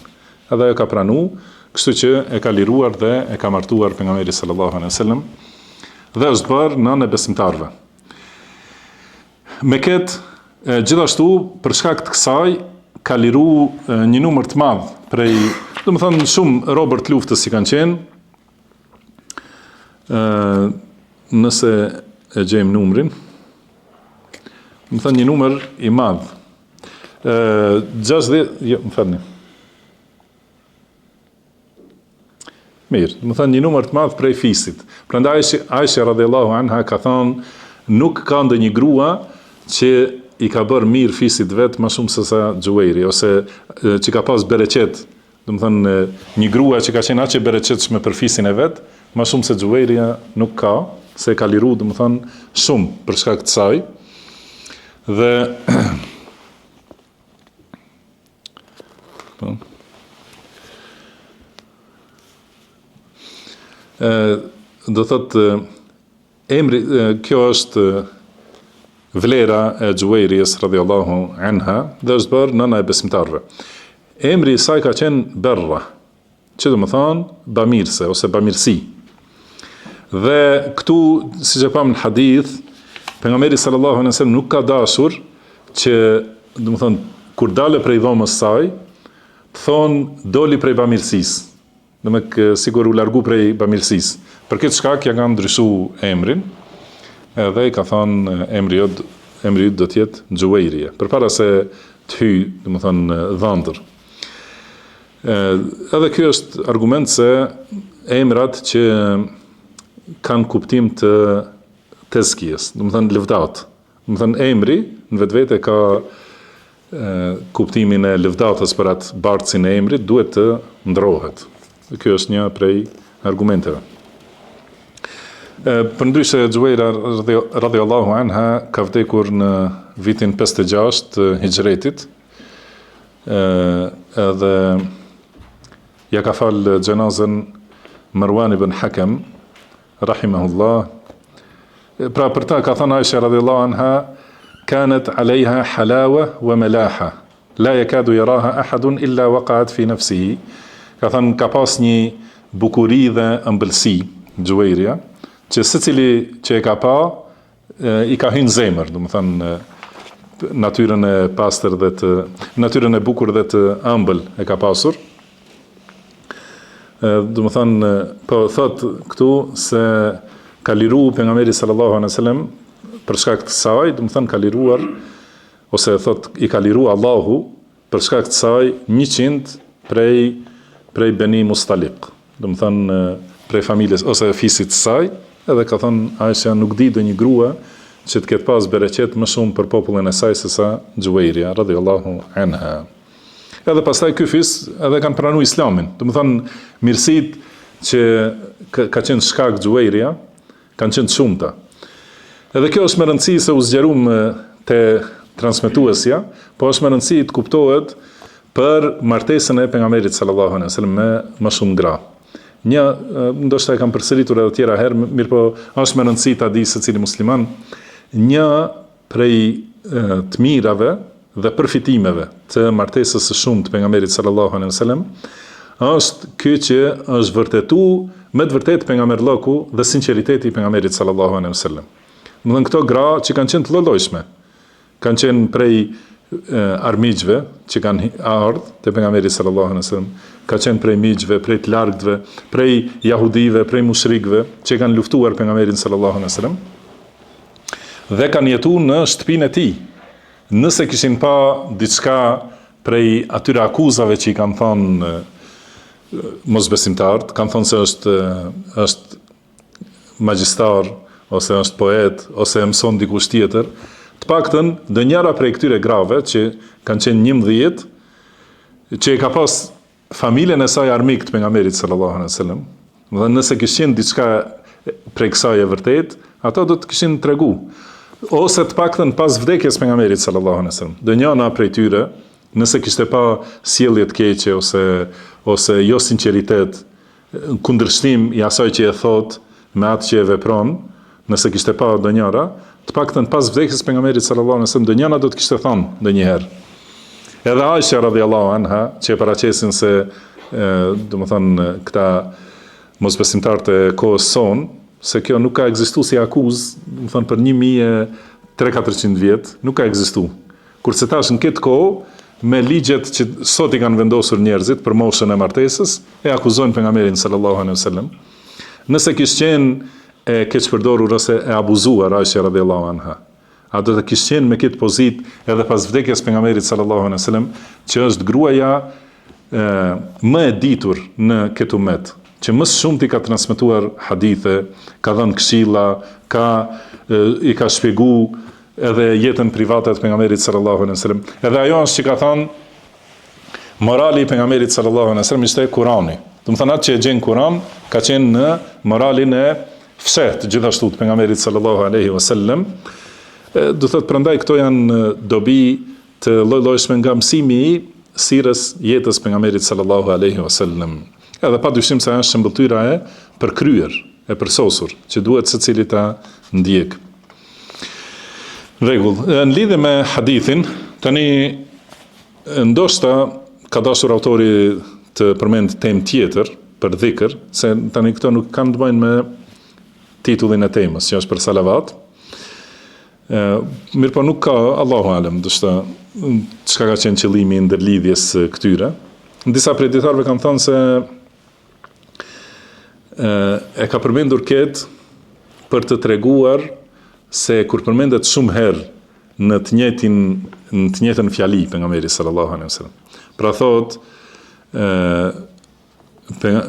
Edhe ajo ka pranuar, kështu që e ka liruar dhe e ka martuar pejgamberi sallallahu alaihi wasallam dhe është bërë nënë e besimtarve. Me këtë gjithashtu për shkak të kësaj ka liru një numër të madh prej, domethënë shumë robër të luftës si kanë qenë. Nëse e gjejmë numrin, domethënë një numër i madh. 60, jo, më falni. Mirë, më thënë një numër të madh prej fisit. Prandaj Aisha radhiyallahu anha ka thonë, nuk ka ndonjë grua që i ka bërë mirë fisit vet më shumë se sa Xuairi, ose që ka pas bereqet. Do të thënë një grua që ka qenë aq e bereqetshme për fisin e vet, më shumë se Xuairia nuk ka, se ka liru, do të thënë shumë për shkak të saj. Dhe do thotë emri, kjo është vlera e Xuairis radhiyallahu anha dhe është bërë nëna e besimtarve. Emri i saj ka qenë Berra, që do të thonë bamirse ose bamirësi. Dhe këtu, siç e pam në hadith, pejgamberi sallallahu alaihi wasallam nuk ka dashur që, do të thonë, kur dale prej dhomës saj, të thonë doli prej bamirësisë. Sigur u largu prej bamirësisë. Për këtë shkak ja kanë ndryshuar emrin, edhe i ka thënë emri jot do të jetë Xuairia, përpara se të hyjë, domethënë dhëndër. Edhe ky është argument se emrat që kanë kuptim të tezkijës, domethënë lëvdat. Domethënë emri në vetvete ka kuptimin e lëvdatës për atë bartësin e emrit, duhet të ndrohet. Kjo është një prej argumenteve. Përndryshe Xuaira radhiyallahu anha ka vdekur në vitin 56 të Hijretit. Edhe ja ka falë xhenazën Marwan ibn Hakam rahimahullah. Pra për ta ka thënë Aisha radhiyallahu anha, kanat alejha halawa wa malaha, la yakadu yaraha ahadun illa waqa'at fi nafsihi. Ka thënë ka pas një bukuri dhe ëmbëlsi Xuairia, që secili që e ka pa, i ka hyrë në zemër, domethënë natyrën e pastër dhe natyrën e bukur dhe të ëmbël e ka pasur. Domethënë po thot këtu se ka liru pejgamberi sallallahu alaihi wasallam për shkak të saj, domethënë ka liruar, ose thot i ka liru Allahu për shkak të saj 100 prej Beni Mustaliq, do të thënë prej familjes ose fisit të saj, edhe ka thënë Aisha nuk di do një grua që të ketë pas bereqet më shumë për popullin e saj se sa Xuairia radhiyallahu anha. Edhe pastaj ky fis edhe kanë pranuar Islamin, do të thënë mirësitë që ka qenë shkak Xuairia kanë qenë shumëta. Edhe kjo është më rëndësi se u zgjerum te transmetuesja, po është më rëndësi të kuptohet për martesën e pejgamberit sallallahu alaihi wasallam me më shumë gra. Një, ndoshta e kam përsëritur edhe tjera herë, mirë po është më rëndësi ta di secili musliman, një prej të mirave dhe përfitimeve të martesës së shumtë të pejgamberit sallallahu alaihi wasallam është ky që është vërtetuar me të vërtetë pejgamberllëku dhe sinqeriteti i pejgamberit sallallahu alaihi wasallam. Domethënë këto gra që kanë qenë të llojshme, kanë qenë prej armiqve që kanë ardhur te pejgamberi sallallahu alaihi wasallam, ka qenë prej miqve, prej të largëve, prej jahudive, prej mushrikëve që kanë luftuar pejgamberin sallallahu alaihi wasallam. dhe kanë jetuar në shtëpinë e tij. Nëse kishin pa diçka prej atyre akuzave që i kanë thonë mosbesimtarët, kanë thonë se është magjistar, ose është poet, ose mëson dikush tjetër, të paktën ndonjëra prej këtyre grave që kanë qenë 11, që e ka pas familjen e saj armik të pejgamberit sallallahu alaihi wasallam, dhe nëse kishin diçka prej kësaj e vërtet, ata do të kishin tregu. Ose të paktën pas vdekjes pejgamberit sallallahu alaihi wasallam. Ndonjëra prej tyre, nëse kishte pa sjellje të keqe ose jo sinqeritet, kundërshtim i asaj që e thot me atë që e vepron, nëse kishte pa ndonjëra, të paktën pas vdekjes pejgamberit sallallahu alaihi wasallam, ndonjëra do të kishte thënë ndonjëherë. Edhe Aisha radhiyallahu anha, që e paraqesin se domethënë këta mosbesimtarët e kohës son, se kjo nuk ka ekzistuar si akuzë, domethënë për 1300-400 vjet, nuk ka ekzistuar. Kurse tash në këtë kohë, me ligjet që sot i kanë vendosur njerëzit për moshën e martesës, e akuzojnë pejgamberin sallallahu alaihi wasallam. Nëse kishte qenë e keqpërdorur ose e abuzuar Aisha radhiyallahu anha, a do të kishte qenë me këtë pozitë edhe pas vdekjes pejgamberit sallallahu alaihi wasallam, që është gruaja më e ditur në këtë umet, që më shumë ti ka transmetuar hadithe, ka dhënë këshilla, i ka shpjeguar edhe jetën private të pejgamberit sallallahu alaihi wasallam. Edhe ajo është që ka thënë morali i pejgamberit sallallahu alaihi wasallam ishte Kurani. Do të thonë atë që e gjen Kur'an ka qenë në moralin e fshehtë gjithashtu të pejgamberit sallallahu alaihi wasallam. Do thotë prandaj këto janë dobi të lloj-llojshme nga mësimi i sirrës jetës pejgamberit sallallahu alaihi wasallam. Edhe padyshim se është shëmbëtyra e përkryer, e përsosur, që duhet secili ta ndjek. Rregull, në lidhje me hadithin, tani ndoshta ka dashur autori të përmend temë tjetër për dhikr, se tani këto nuk kanë të bëjnë me titullin e temës, që është për salavat. Mirë po nuk ka, Allahu alem, ndoshta çka ka qenë qëllimi i ndërlidhjes këtyre. Disa prej dietarëve kanë thënë se e ka përmendur këtë për të treguar se kur përmendet shumë herë në të njëjtën fjali pejgamberi sallallahu alaihi wasallam. Pra thot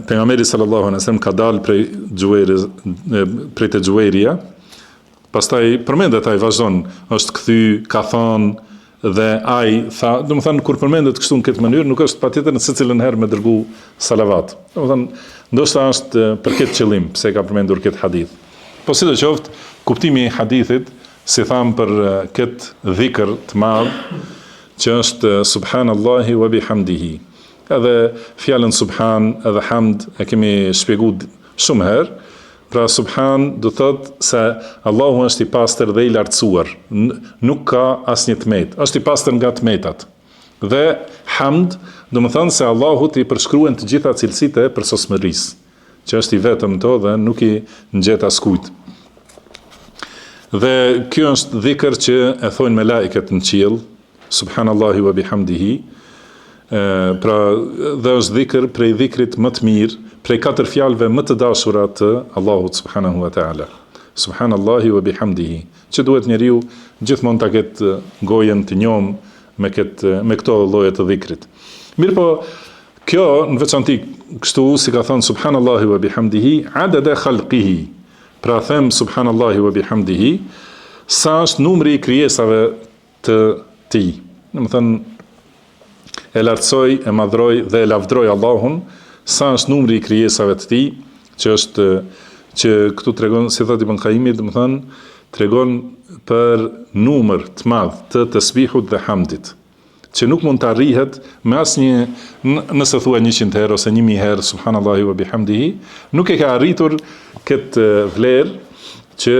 pejgamberi sallallahu alaihi wasallam ka dalë prej te Gjueria, pastaj përmendet ai vazhdon, është kthy, ka thonë dhe ai tha, domethënë kur përmendet kështu në këtë mënyrë nuk është patjetër në secilën herë me dërgu salavat. Domethënë ndoshta është për këtë qëllim pse ka përmendur këtë hadith. Po sidoqoftë, kuptimi i hadithit, si tham për këtë dhikr të madh, që është subhanallahi wa bihamdihi. Edhe fjalën subhan edhe hamd e kemi shpjeguar shumë herë. Pra subhan do thot se Allahu është i pastër dhe i lartësuar, nuk ka asnjë tmet, është i pastër nga tmetat. Dhe hamd do të thonë se Allahu i përshkruen të gjitha cilësitë e përsosmërisë, që është i vetëm to dhe nuk i ngjet askujt. Dhe kjo është dhikr që e thojnë melaiket në qiell, subhanallahi wa bihamdihi. Pra dhe është dhikr prej dhikrit më të mirë, prej 4 fjalëve më të dashura të Allahut subhanahu wa taala. Subhanallahi wa bihamdihi, që duhet njeriu gjithmonë ta ketë gojen të njohur me këto lloje të dhikrit. Mirë po, kjo në veçanti kështu si ka thënë subhanallahi wa bihamdihi adada khalqihi. Pra them subhanallahi wa bihamdihi sa është numri i krijesave të tij. Domethënë e lartësoj, e madhroj dhe e lavdroj Allahun sa është numri i krijesave të tij, që këtu tregon, si thotë Ibn Qayyimi, domethënë tregon për numër të madh të tasbihut dhe hamdit, që nuk mund të arrihet me asnjë, nëse thua 100 herë ose 1000 herë subhanallahi wa bihamdihi, nuk e ka arritur këtë vlerë që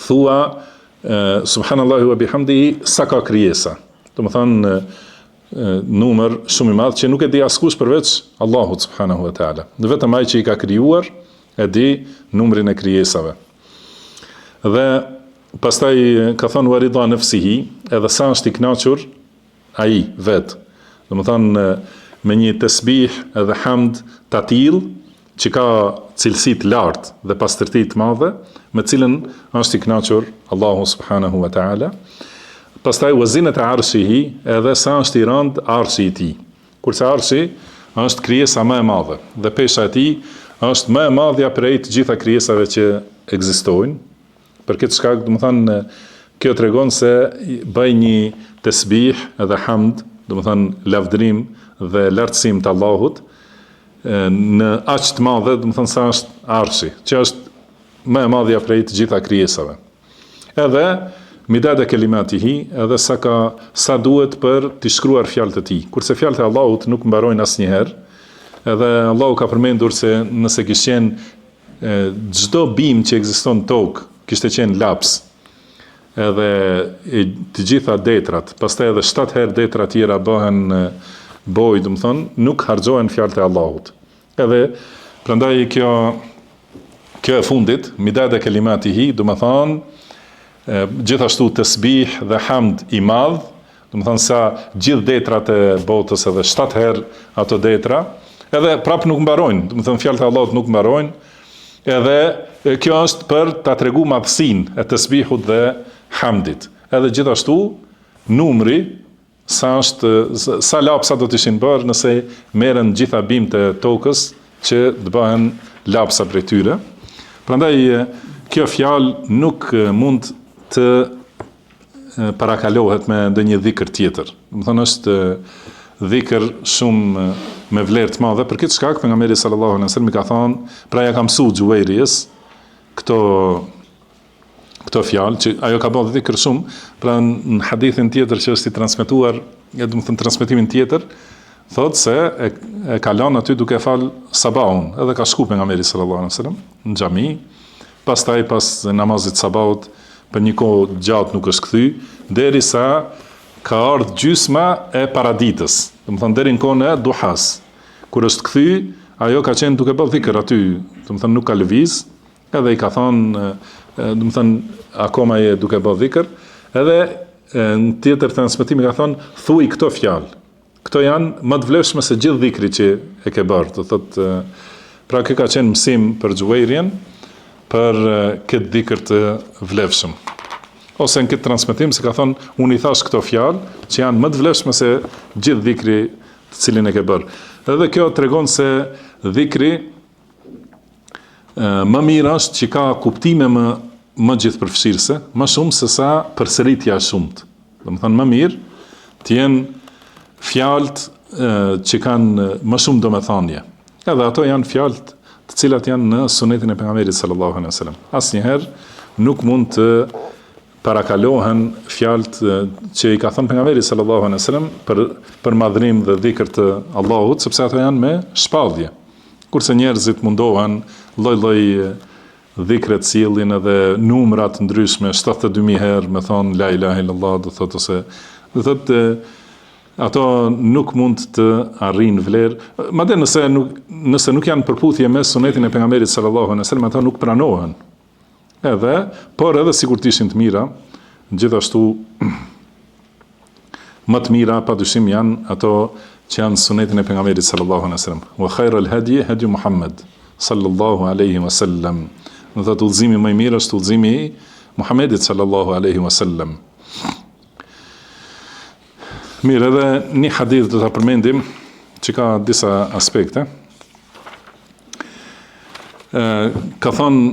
thua subhanallahi wa bihamdihi sa ka krijesa. Domethënë numër shumë i madh që nuk e di askush përveç Allahut subhanahu wa taala. Vetëm ai që i ka krijuar e di numrin e krijesave. Dhe pastaj ka thënë warida nafsihi, edhe sa është i kënaqur ai vet. Domethënë me një tasbih edhe hamd të tillë që ka cilësit lartë dhe pastërtit madhe, me cilën është i kënaqur Allahu subhanahu wa ta'ala. Pastaj wazinet e arshihi, edhe sa është i rënd arshi i tij. Kurse arshi është krijesa më e madhe dhe pesha e tij është më e madhja prej të gjitha krijesave që ekzistojnë. Për këtë shkak, domethënë, kjo tregon se bëj një tasbih edhe hamd, domethënë lavdërim dhe lartësim të Allahut në aq të madhe, domethënë sa është arshi, që është më e madhja prej të gjitha krijesave. Edhe midada kelimatihi, edhe sa duhet për të shkruar fjalët e tij. Kurse fjalët e Allahut nuk mbarojnë asnjëherë. Edhe Allahu ka përmendur se nëse kishte qenë çdo bim që ekziston në tokë, kishte qenë laps. Edhe të gjitha detrat, pastaj edhe 7 herë detra tjera bëhen boj, domethënë, nuk harxohen fjalët e Allahut. Edhe prandaj kjo e fundit, midada kelimatihi, domethënë gjithashtu tasbih dhe hamd i madh, domethënë sa gjithë detrat e botës edhe 7 herë ato detra, edhe prap nuk mbarojnë, domethënë fjalët e Allahut nuk mbarojnë. Edhe kjo është për ta treguar madhsinë e tasbihut dhe hamdit. Edhe gjithashtu numri sa lapsa do të ishin bërë nëse merren gjitha bimët e tokës që të bëhen lapsa prej tyre. Prandaj kjo fjalë nuk mund të parakalohet me ndonjë dhikr tjetër. Domethënë është dhikr shumë me vlerë të madhe, për këtë shkak pejgamberi sallallahu alaihi wasallam ka thënë, pra ja ka mësuar Xhuairis këto fjalë që ajo ka bërë dhikr shumë, pra në hadithin tjetër që është i transmetuar, domethënë transmetimin tjetër, thotë se e ka lënë aty duke fal sabahun, edhe ka shkuar pejgamberi sallallahu alaihi wasallam në xhami, pastaj pas namazit sabahut për një kohë gjatë nuk është kthy, derisa ka ardhur gjysma e paraditës, domethënë deri në kohën e duhas. Kur është kthy, ajo ka qenë duke bërë dhikr aty, domethënë nuk ka lëviz, edhe i ka thonë, domethënë akoma je duke bërë dhikr, edhe në tjetër transmetimi ka thonë, thuaj këto fjalë. Këto janë më të vlefshme se gjithë dhikri që e ke bërë, do thotë, pra kjo ka qenë mësim për Xhuairin për këtë dhikr të vlefshëm. Ose në këtë transmetim se ka thonë, unë i thash këto fjalë që janë më të vlefshme se gjithë dhikri të cilin e ke bërë. Edhe kjo tregon se dhikri më mirë është që ka kuptime më gjithëpërfshirëse, më shumë se sa përsëritja e shumt. Domethënë më mirë të jenë fjalët që kanë më shumë domethënie. Edhe ato janë fjalët të cilat janë në sunetin e pejgamberit sallallahu alaihi wasallam. Asnjëherë nuk mund të parakalohen fjalët që i ka thënë pejgamberi sallallahu alaihi wasallam për madhrim dhe dhikr të Allahut, sepse ato janë me shpallje. Kurse njerëzit mundohen lloj-lloj dhikre të sjellin edhe numra të ndryshme, 72.000 herë me thon la ilaha illallah, do thotë ato nuk mund të arrijnë vlerë. Madje nëse nuk janë përputhje me sunetin e pejgamberit sallallahu alaihi wasallam, ato nuk pranohen. Por edhe sikur të ishin të mira, gjithashtu më të mira padyshim janë ato që janë sunetin e pejgamberit sallallahu alaihi wasallam. Wa khairul hadi hadi Muhammad sallallahu alaihi wasallam. Do të udhëzimi më i mirë është udhëzimi i Muhamedit sallallahu alaihi wasallam. Mirë, edhe një hadith do ta përmendim që ka disa aspekte. Ka thonë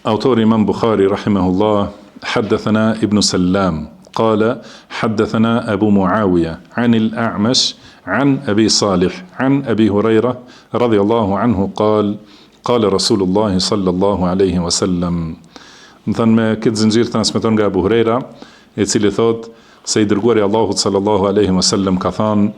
autori Imam Bukhari rahimahullah, حدثنا ابن سلام قال حدثنا أبو معاوية عن الأعمش عن أبي صالح عن أبي هريرة رضي الله عنه قال قال رسول الله صلى الله عليه وسلم. Thënë me këtë zinxhir transmeton nga Abu Huraira, i cili thot se i dërguari Allahut sallallahu alaihi wasallam ka thënë: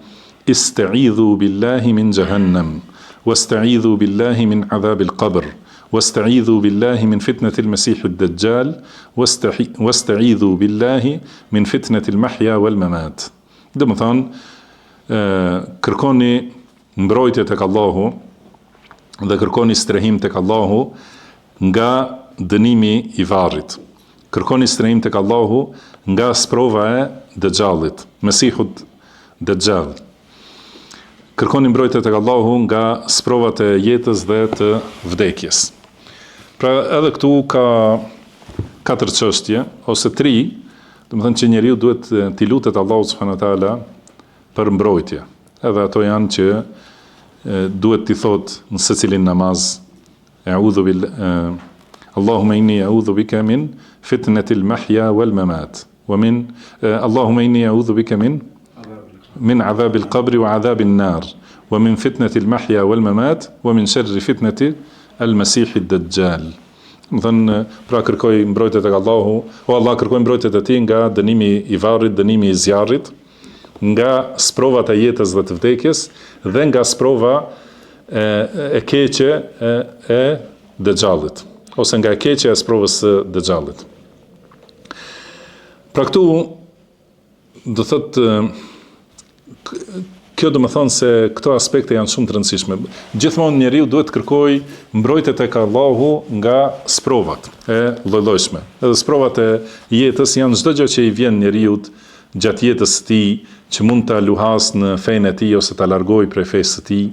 Ista'idhu billahi min jahannam, wasta'idhu billahi min adhab al-qabr, wasta'idhu billahi min fitnati al-masih ad-dajjal, wasta'idhu billahi min fitnati al-mahya wal-mamat. Do të thonë kërkoni mbrojtje tek Allahu dhe kërkoni strehim tek Allahu nga dënimi i varrit. Kërkoni strehim tek Allahu nga sprova e Dajjalit, Mesihut Dajjal. kërkoni mbrojtje tek Allahu nga sprovat e jetës dhe të vdekjes. Pra edhe këtu ka 4 çështje ose 3, domethënë që njeriu duhet t'i lutet Allahut subhanahu wa taala për mbrojtje. Edhe ato janë që duhet t'i thot në secilin namaz, Allahumma inni a'udhu bika min fitnatil mahya wal mamat wa min Allahumma inni a'udhu bika min adhabil qabri wa adhabin nar wa min fitnatil mahya wal mamat wa min sharri fitnati al-masihid dajjal. Më thënë, pra kërkoj mbrojtje tek Allahu, o Allah kërkoj mbrojtje te ti nga dënimi i varrit, dënimi i zjarrit, nga sprovat e jetës dhe të vdekjes dhe nga sprova e keqe e dëxhallit, ose nga e keqja e sprovës së dëxhallit. Pra këtu do thotë kjo do më thonë se këto aspekte janë shumë të rëndësishme. Gjithmonë njeriu duhet kërkoj mbrojtje tek Allahu nga sprovat e lloj-llojshme. Edhe sprovat e jetës janë çdo gjë që i vjen njeriut gjatë jetës së tij, që mund ta luhas në fenë e tij ose ta largojë prej fesë së tij,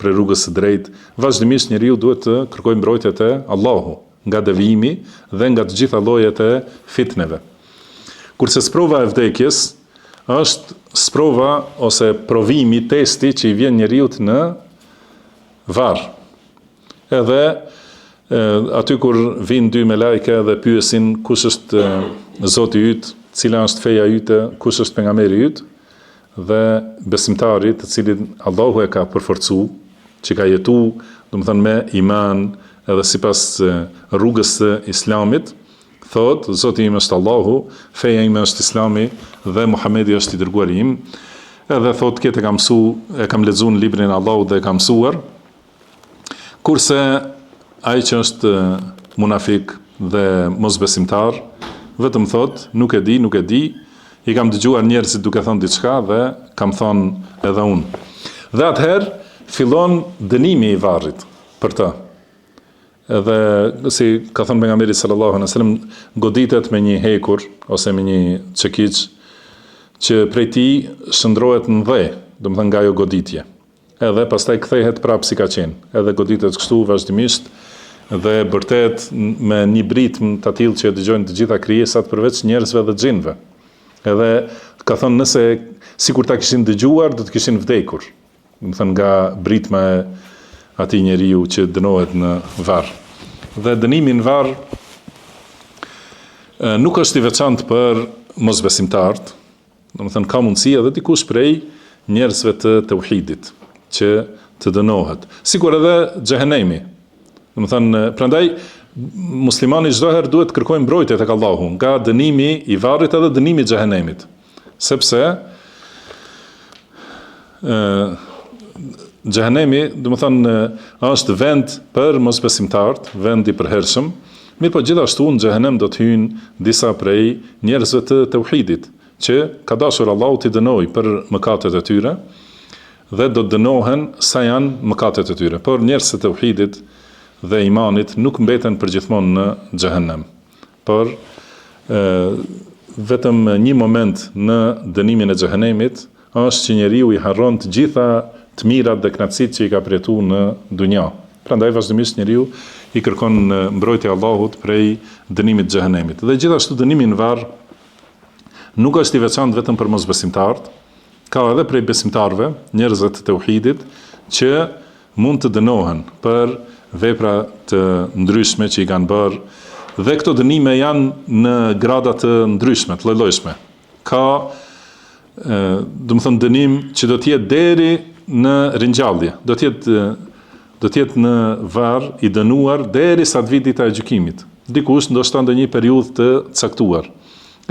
prej rrugës së drejtë. Vazhdimisht njeriu duhet të kërkojë mbrojtje te Allahu nga devijimi dhe nga të gjitha llojet e fitneve. Kurse sprova e vdekjes është sprova ose provimi, testi që i vjen njeriut në varr. Edhe aty kur vinë 2 melajke dhe pyesin kush është Zoti yt, cila është feja yte, kush është pejgamberi yt, dhe besimtari të cilin Allahu e ka përforcuar, që ka jetu, domethënë me iman edhe sipas rrugës së Islamit, thot, Zoti im është Allahu, feja ime është Islami dhe Muhamedi është i dërguari im. Edhe thot, këtë e kam lexuar në librin e Allahut dhe e kam mësuar. Kurse ai që është munafik dhe mosbesimtar, vetëm thot, nuk e di, i kam dëgjuar njerëzit duke thënë diçka dhe kam thënë edhe unë. Dhe atëherë fillon dënimi i varrit për të. Edhe si ka thënë pejgamberi sallallahu alaihi wasallam, goditet me një hekur ose me një çekiç që prej tij shndrohet në dhe, domethënë nga ajo goditje. Edhe pastaj kthehet prapë si ka qenë. Edhe goditet kështu vazhdimisht dhe bërtet me një ritëm të tillë që e dëgjojnë të gjitha krijesat përveç njerëzve dhe xhinëve. Edhe ka thënë nëse sikur ta kishin dëgjuar, do të kishin vdekur. Domethënë nga britma e atij njeriu që dënohet në varr. Dhe dënimi në varr nuk është i veçantë për mosbesimtarët, domethënë ka mundësi edhe dikush prej njerëzve të tauhidit që të dënohet. Sikur edhe xhehenemi. Domethënë prandaj muslimani çdo herë duhet të kërkojë mbrojtje tek Allahu nga dënimi i varrit edhe dënimi i xhehenemit, sepse xhehenemi, domethënë është vend për mosbesimtarët, vend i përhershëm, mirë po gjithashtu në xhehenem do të hyjnë disa prej njerëzve të tauhidit, që ka dashur Allahu t'i dënojë për mëkatet e tyre dhe do të dënohen sa janë mëkatet e tyre. Por njerëzit e tauhidit dhe imanit nuk mbeten përgjithmonë në xhehenem. Por vetëm një moment në dënimin e xhehenemit është që njeriu i harron të gjitha të mirat dhe kënaqësitë që i ka përjetuar në dunja. Prandaj vazhdimisht njeriu i kërkon mbrojtje Allahut prej dënimit të xhehenemit. Dhe gjithashtu dënimi në varr nuk është i veçantë vetëm për mosbesimtarët, ka edhe prej besimtarëve, njerëzve të tauhidit që mund të dënohen për vepra të ndryshme që i kanë bërë, dhe këto dënime janë në grada të ndryshme, të lloj-llojshme. Ka domethënë dënim që do të jetë deri në ringjallje, do të jetë në varr i dënuar derisa të vijë dita e gjykimit. Dikush ndoshta ndonjë periudhë të caktuar.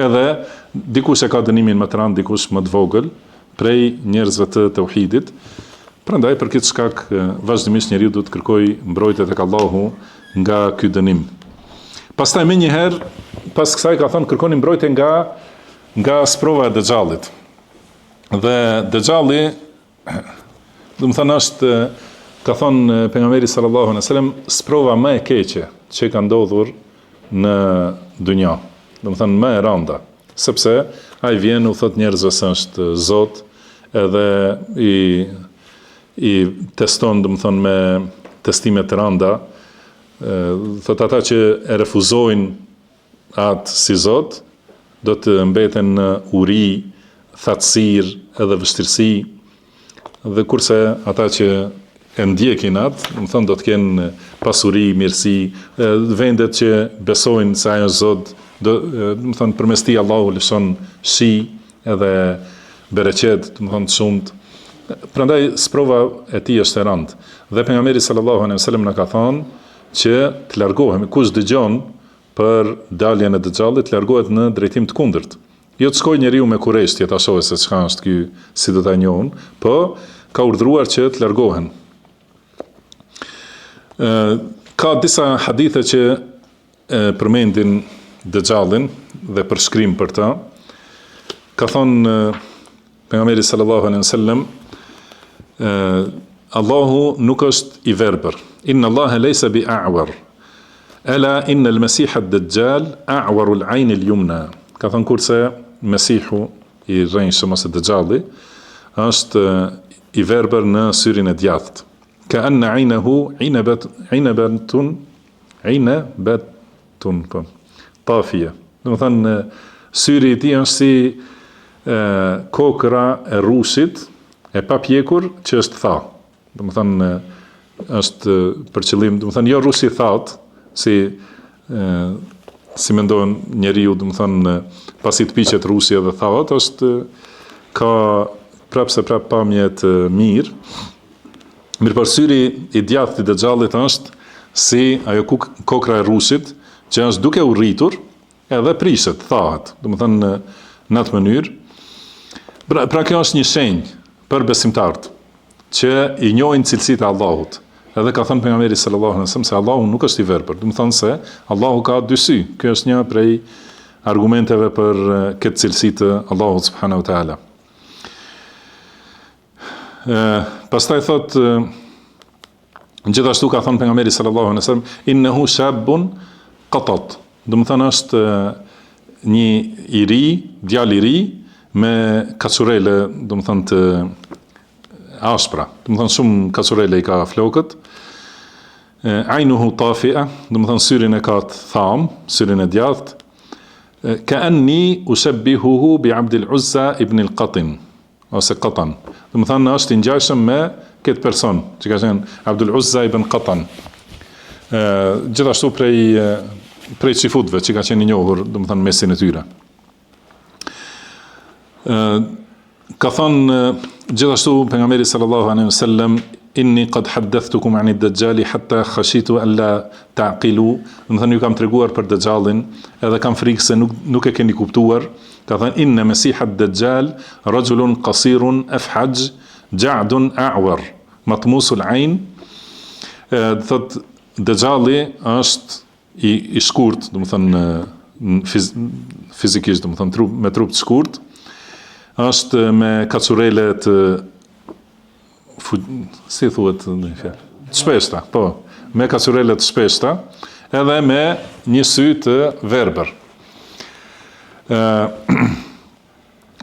Edhe dikush e ka dënimin më të rënd, dikush më të vogël prej njerëzve të tauhidit. Prandaj për këtë shkak vazhdimisht njeriu duhet të kërkojë mbrojtje tek Allahu nga ky dënim. Pastaj më një herë, pas kësaj ka thënë kërkoni mbrojtje nga sprova e dëxhallit. Dhe dëxhalli, do të thënë është, ka thënë pejgamberi sallallahu alaihi wasallam, sprova më e keqe që ka ndodhur në dunja. Do të thënë më e rënda, sepse ai vjen u thot njerëzve se është Zot, edhe i teston, domethënë me testime të rënda, thot ata që e refuzojnë atë si Zot, do të mbeten në uri, thatësir edhe vështirësi, dhe kurse ata që e ndjekin atë, domethënë do të kenë pasuri, mirësi, vendet që besojnë se ajo është Zot, domethënë përmes tij Allahu lëshon shi edhe bereqet, domethënë të shumt. Prandaj sprova e tij është e rëndë. Dhe pejgamberi sallallahu alejhi wasallam na ka thënë që të largohemi, kush dëgjon për daljen e Dejxhallit, të largohet në drejtim të kundërt. Jo të shkojë njeriu me kurreshti ta shohë se çka është ky, si do ta njohun, po ka urdhëruar që të largohen. Ka disa hadithe që përmendin Dejxhallin dhe përshkrim për ta. Ka thonë pejgamberi sallallahu alejhi wasallam, Allahu nuk është i verbër. Inna Allaha laysa bi a'war. Ala inna al-Masih ad-Dajjal a'waru al-'ayn al-yumna. Ka thënë kurse Mesihu i rrejshëm ose Dejxhalli është i verbër në syrin e djathtë. Ka anna 'aynahu 'inabatun tafiya. Domethënë syri i tij është si kokra e rrushit e papjekur që është tha. Domethënë është për qëllim, domethënë jo rrushi thatë, si mendon njeriu, domethënë pasi të piqet rrushi edhe thahet, është ka prapse pamje të mirë. Mirëpo syri i djathtë i Dejxhallit është si ajo kokra e rrushit që është duke u rritur edhe prishet, thahet. Domethënë në atë mënyrë. Pra kjo është një shenjë për besimtarët që i njohin cilësitë e Allahut. Edhe ka thënë pejgamberi sallallahu alejhi wasallam se Allahu nuk është i verbër. Do të thonë se Allahu ka dy sy. Kjo është një prej argumenteve për këtë cilësi të Allahut subhanahu wa taala. Pastaj thot gjithashtu ka thënë pejgamberi sallallahu alejhi wasallam innehu shabun qatat. Do të thonë është një i ri, djalë i ri me kaçurele, do të thonë të ashpra. Do të thonë shumë kaçurele i ka flokët. Aynuhu tafi'a, do të thonë syrin e ka të tham, syrin e djathtë. Ka'anni ushabbihuhu bi Abdul Uzza ibn al-Qatin, ose Qatan. Do të thonë është i ngjashëm me këtë person, që ka thënë Abdul Uzza ibn Qatan. Gjithashtu prej çifutëve që ka qenë i njohur, do të thonë mesin e tyre. Ka thonë gjithashtu pejgamberi sallallahu alaihi wasallam inni qad haddathtukum 'ani ad-Dajjal hatta khashitu an la ta'qilu. Do të thonë ju kam treguar për Dejxhallin, edhe kam frikë se nuk e keni kuptuar. Ka thënë inna Masih ad-Dajjal rajulun qasirun afhaj ja'dun a'war matmusul 'ayn. Thot Dejxhalli është i shkurt, do të thonë fizikisht, do të thonë me trup të shkurt. Është me kaçurele të si thuhet në fjalë, të shpeshta, po, me kaçurele të shpeshta, edhe me një sy të verbër.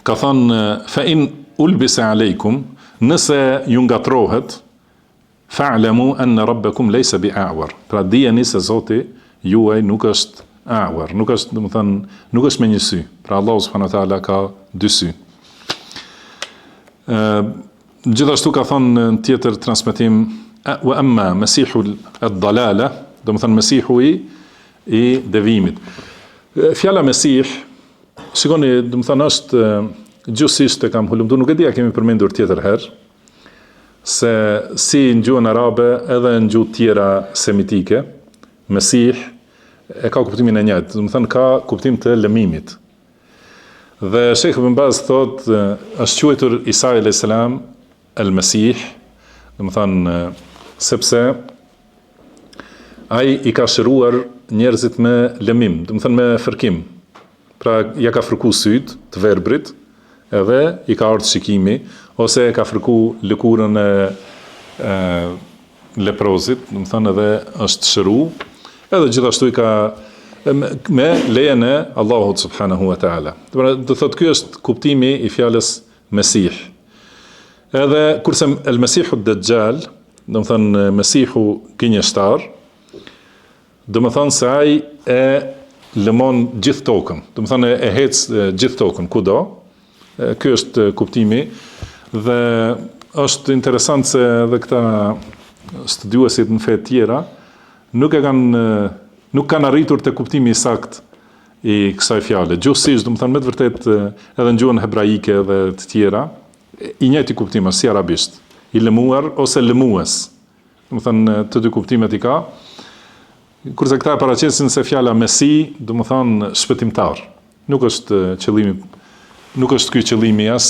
Ka thënë fa in ulbisa aleikum, nëse ju ngatrohet, fa'lamu anna rabbakum laysa bi'a'war. Pra dijeni se Zoti juaj nuk është a'war, nuk është, do të thënë, nuk është me një sy. Pra Allahu subhanahu wa taala ka dy sy. Gjithashtu ka thonë në tjetër transmetim wa amma Masihu ad-dalala, do të thënë Mesihu i devimit. Fjala Mesih, shikoni, do të thënë është gjysisht e kam hulumtuar, nuk e di a kemi përmendur tjetër herë, se si në gjuhën arabe edhe në gjuhë tjera semitike, Mesih e ka kuptimin e njëjtë, do të thënë ka kuptim të lëmimit. Dhe Sheikh Ibn Baz thot është quajtur Isa alayhis salam el-Mesih, do të thonë sepse ai i ka shëruar njerëzit me lëmim, do të thonë me fërkim. Pra ja ka fërku syt të verbrit, edhe i ka ardhur shikimi, ose ka fërku lëkurën e leprozit, do të thonë edhe është shëru, edhe gjithashtu i ka me lejen e Allahut subhanahu wa taala. Do thot ky është kuptimi i fjalës Mesih. Edhe kurse el Mesihu Dajjal, do të thënë Mesihu gënjeshtar, do të thënë se ai e lëmon gjithë tokën, do të thënë e hec gjithë tokën kudo. Ky është kuptimi dhe është interesant se edhe këta studiuesit në fe tjera nuk kanë arritur te kuptimi i saktë i kësaj fjale. Gjuhësisht, do të thënë me të vërtet edhe në gjuhën hebraike dhe të tjera, i njëjti kuptim është si arabisht, i lëmuar ose lëmues. Do të thënë të dy kuptimet i ka. Kurse këta e paraqesin se fjala Mesi, do të thënë shpëtimtar. Nuk është qëllimi, nuk është ky qëllimi as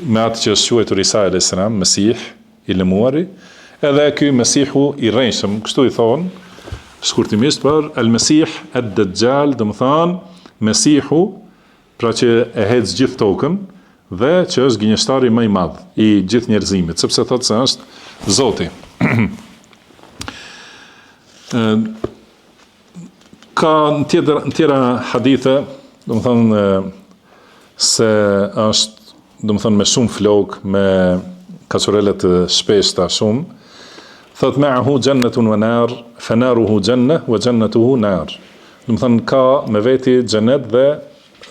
me atë që është quajtur Isa alayhis salam, Mesih, i lëmuari, edhe ky Mesihu i rrenjshëm, kështu i thon, shkurtimisht për el-Mesih ad-Dajjal, do të thënë Mesihu, pra që e hedh gjithë tokën dhe që është gënjeshtari më i madh i gjithë njerëzimit, sepse thotë se është Zoti. Ka në tjera hadithe, do të thënë se është, do të thënë me shumë flok, me kaçurele të shpeshta shumë, thot ma'ahu jannatun wa nar, fa naruhu janna wa jannatuhu nar. Do të thënë ka me veti xhenet dhe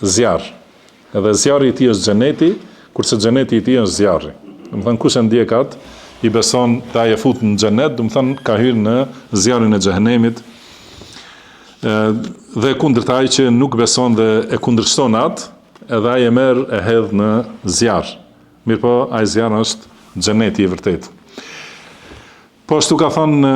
zjarr. Edhe zjarri i tij është xheneti, kurse xheneti i tij është zjarri. Do të thënë kush e ndjek atë, i beson ta e fut në xhenet, do të thënë ka hyrë në zjarrin e xhehenemit. Dhe kundërta ai që nuk beson dhe e kundërshton atë, edhe ai e merr e hedh në zjarr. Mirpo ai zjarr është xheneti i vërtet. Po ashtu ka thënë,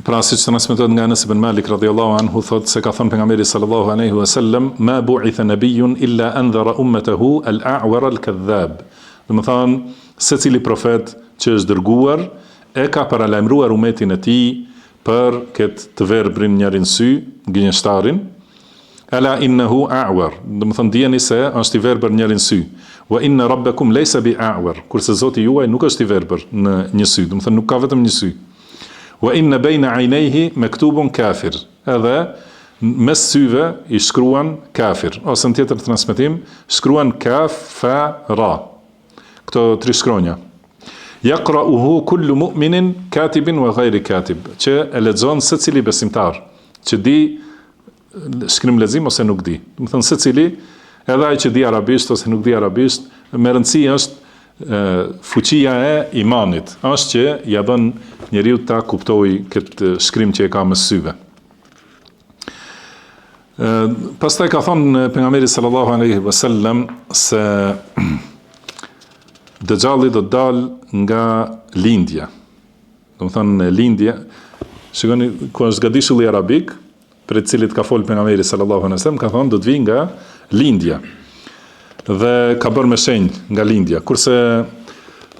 pra siç transmetohet nga Anas ibn Malik radhiyallahu anhu, thotë se ka thënë pejgamberi sallallahu alaihi wasallam, ma bu'itha nabiyyun illa anzara ummatahu al-a'war al-kadhab. Do të thënë, secili profet që është dërguar e ka paralajmëruar umetin e tij për këtë të verbrin njërin sy, gënjeshtarin. Ala innahu a'war, do të thënë dijeni se është i verbër njërin sy. Wa inna rabbakum laysa bi a'war, kurse Zoti juaj nuk është i verbër në një sy, do të thënë nuk ka vetëm një sy. Wa inna bayna 'aynayhi maktubun kafir, edhe mes syve i shkruan kafir, ose në tjetër transmetim shkruan kaf fa ra. Këto tri shkronja. Yaqra'uhu kullu mu'minin katibin wa ghayri katib, që e lexon secili besimtar, që di shkrim lexim ose nuk di. Do të thënë secili, edhe ai që di arabisht ose nuk di arabisht, me rëndësi është fuqia e imanit, është që ja bën njeriu ta kuptojë këtë shkrim që e ka mes syve. Pastaj ka thonë pejgamberi sallallahu alaihi wasallam se Dajjalli do të dalë nga lindja. Do të thënë lindja, shikoni ku është gadishulli arabik, për të cilit ka folë pejgamberi sallallahu alaihi wasallam, ka thonë do të vi nga lindja. Dhe ka bërë me shenjë nga lindja. Kurse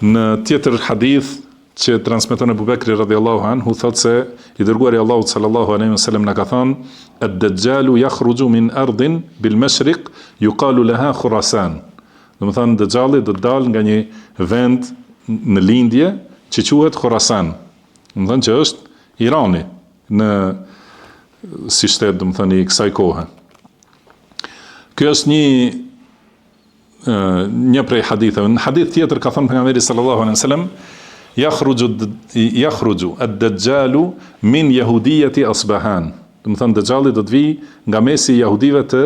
në tjetër hadith që transmeton Abu Bekri radhiyallahu anhu, thotë se i dërguari Allahut sallallahu alaihi wasallam na ka thënë ad-Dajjalu yakhruju min ardin bil mashriq yuqalu laha Khurasan. Do të thënë Dajjalli do të dalë nga një vend në lindje që quhet Khurasan. Do të thënë që është Irani në si shtet, do të thënë i kësaj kohe. Ky është një prej haditheve. Në hadith tjetër ka thënë pejgamberi sallallahu alaihi wasallam, yakhruju ad-Dajjalu min yahudiyati Asbahan. Do të thënë Dajjalli do të vi nga mesi i jahudive të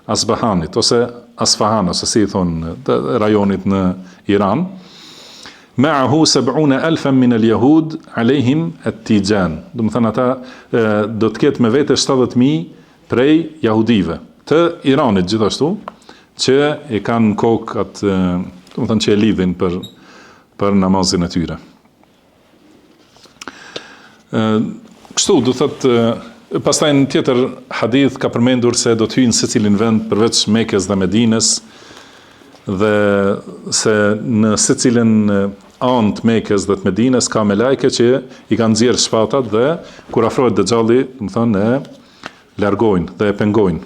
Asbahanit ose Asfahan, ose si i thonë të rajonit në Iran. Ma'ahu 70,000 min al-yahud alehim at-tijan. Do të thënë ata do të ketë me vete 70,000 prej jahudive të Iranit gjithashtu, që i kanë kokë atë, do të thënë që e lidhin për namazin e tyre. Kështu do thotë. Pastaj në tjetër hadith ka përmendur se do të hyjnë secilin vend përveç Mekës dhe Medinës, dhe se në secilin anë të Mekës dhe të Medinës ka me lajke që i kanë nxjerrë shpatat dhe kur afrohet Dajjalli, do të thonë e largojnë dhe e pengojnë.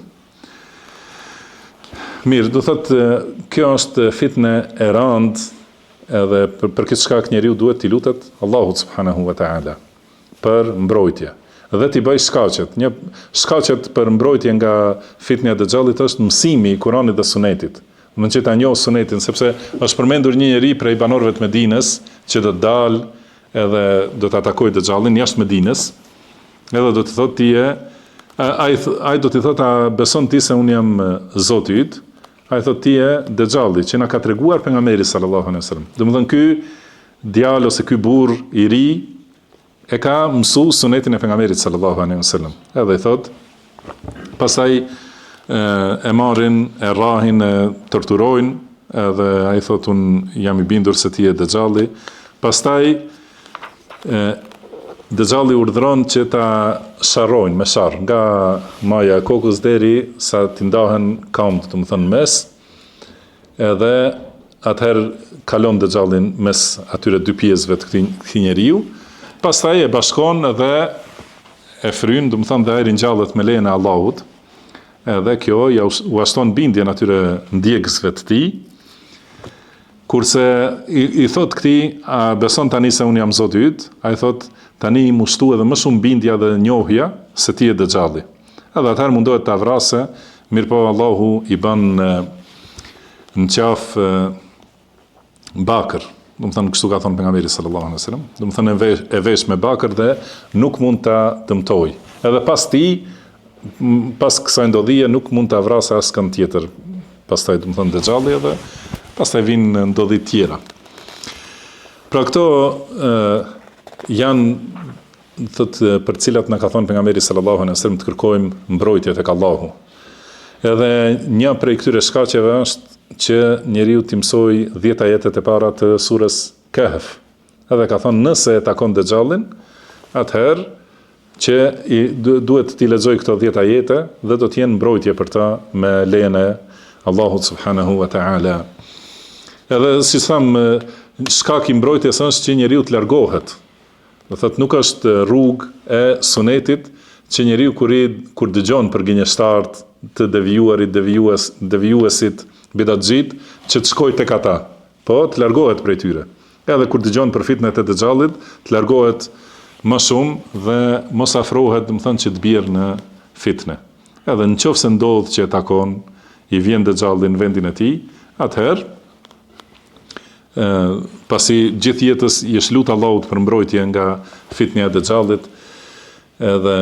Mirë, do thotë kjo është fitne e rëndë, edhe për këtë shkak njeriu duhet t'i lutet Allahut subhanahu wa taala për mbrojtje. Dhe t'i bëj shkaqet. Një shkaqet për mbrojtje nga fitnia e Dajjallit është mësimi i Kuranit dhe Sunetit. Më që ta njohë sunetin, sepse është përmendur një njeri prej banorëve të Medinës që do të dalë edhe do të atakojë Dejjalin jashtë Medinës, edhe do të thotë ti ai do të thotë a beson ti se unë jam Zoti yt? Ai thotë ti je Dejjalli që na ka treguar pejgamberi sallallahu alaihi wasallam. Domethënë ky djalë ose ky burr i ri e ka mësu sunetin e pejgamberit sallallahu alaihi wasallam. Edhe i thotë, pastaj e marrin, e rrahin, e torturojnë, edhe ai thotë unë jam i bindur se ti je Dejjalli. Pastaj Dejjalli urdhëron që ta sharrojnë me sharr nga maja e kokës deri sa t'i ndahen këmbët, do të thënë mes, edhe atëherë kalon Dejjallin mes atyre dy pjesëve të këtij njeriu. Pastaj e bashkon dhe e fryn, do të thënë dhe ai ringjallet me lejen e Allahut. Edhe kjo ja u ashton bindjen atyre ndjekësve të tij. Kurse i thot këtij, a beson tani se unë jam Zoti yt? Ai thot, tani i mushtu edhe më shumë bindja dhe njohja se ti je Dejjalli. Edhe atëherë mundohet ta vrasë, mirëpo Allahu i bën në qafë bakër. Do të thënë kështu ka thënë pejgamberi sallallahu alaihi wasallam. Do të thënë e vesh me bakër dhe nuk mund ta dëmtoj. Edhe pas kësaj ndodhie nuk mund ta vrasë askën tjetër. Pastaj do të thënë Dejjalli edhe pastaj vinë ndodhi tjera. Pra këto janë thotë për cilat na ka thënë pejgamberi sallallahu alaihi wasallam të kërkojmë mbrojtje tek Allahu. Edhe një prej këtyre shkaqeve është që njeriu t'i mësoj 10 ajetet e para të surës Kahf. Edhe ka thënë nëse e takon Dejjallin, atëherë që duhet t'i lexoj këto 10 ajete dhe do të jenë mbrojtje për ta me lejen e Allahut subhanahu wa ta'ala. Edhe si thamë, shkak i mbrojtjes është që njeriu të largohet. Do thotë nuk është rrugë e sunetit që njeriu kur dëgjon për gënjeshtarët, të devijuarit, devijuesit, bidatxhit, që të shkojë tek ata, po të largohet prej tyre. Edhe kur dëgjon për fitnet e Dejjallit, të largohet më shumë dhe mos afrohet, do të thonë që të bjerë në fitne. Edhe nëse ndodh që e takon, i vjen Dejjalli në vendin e tij, atëherë pasi gjithë jetës i është lut Allahut për mbrojtje nga fitnia e Dejjallit, edhe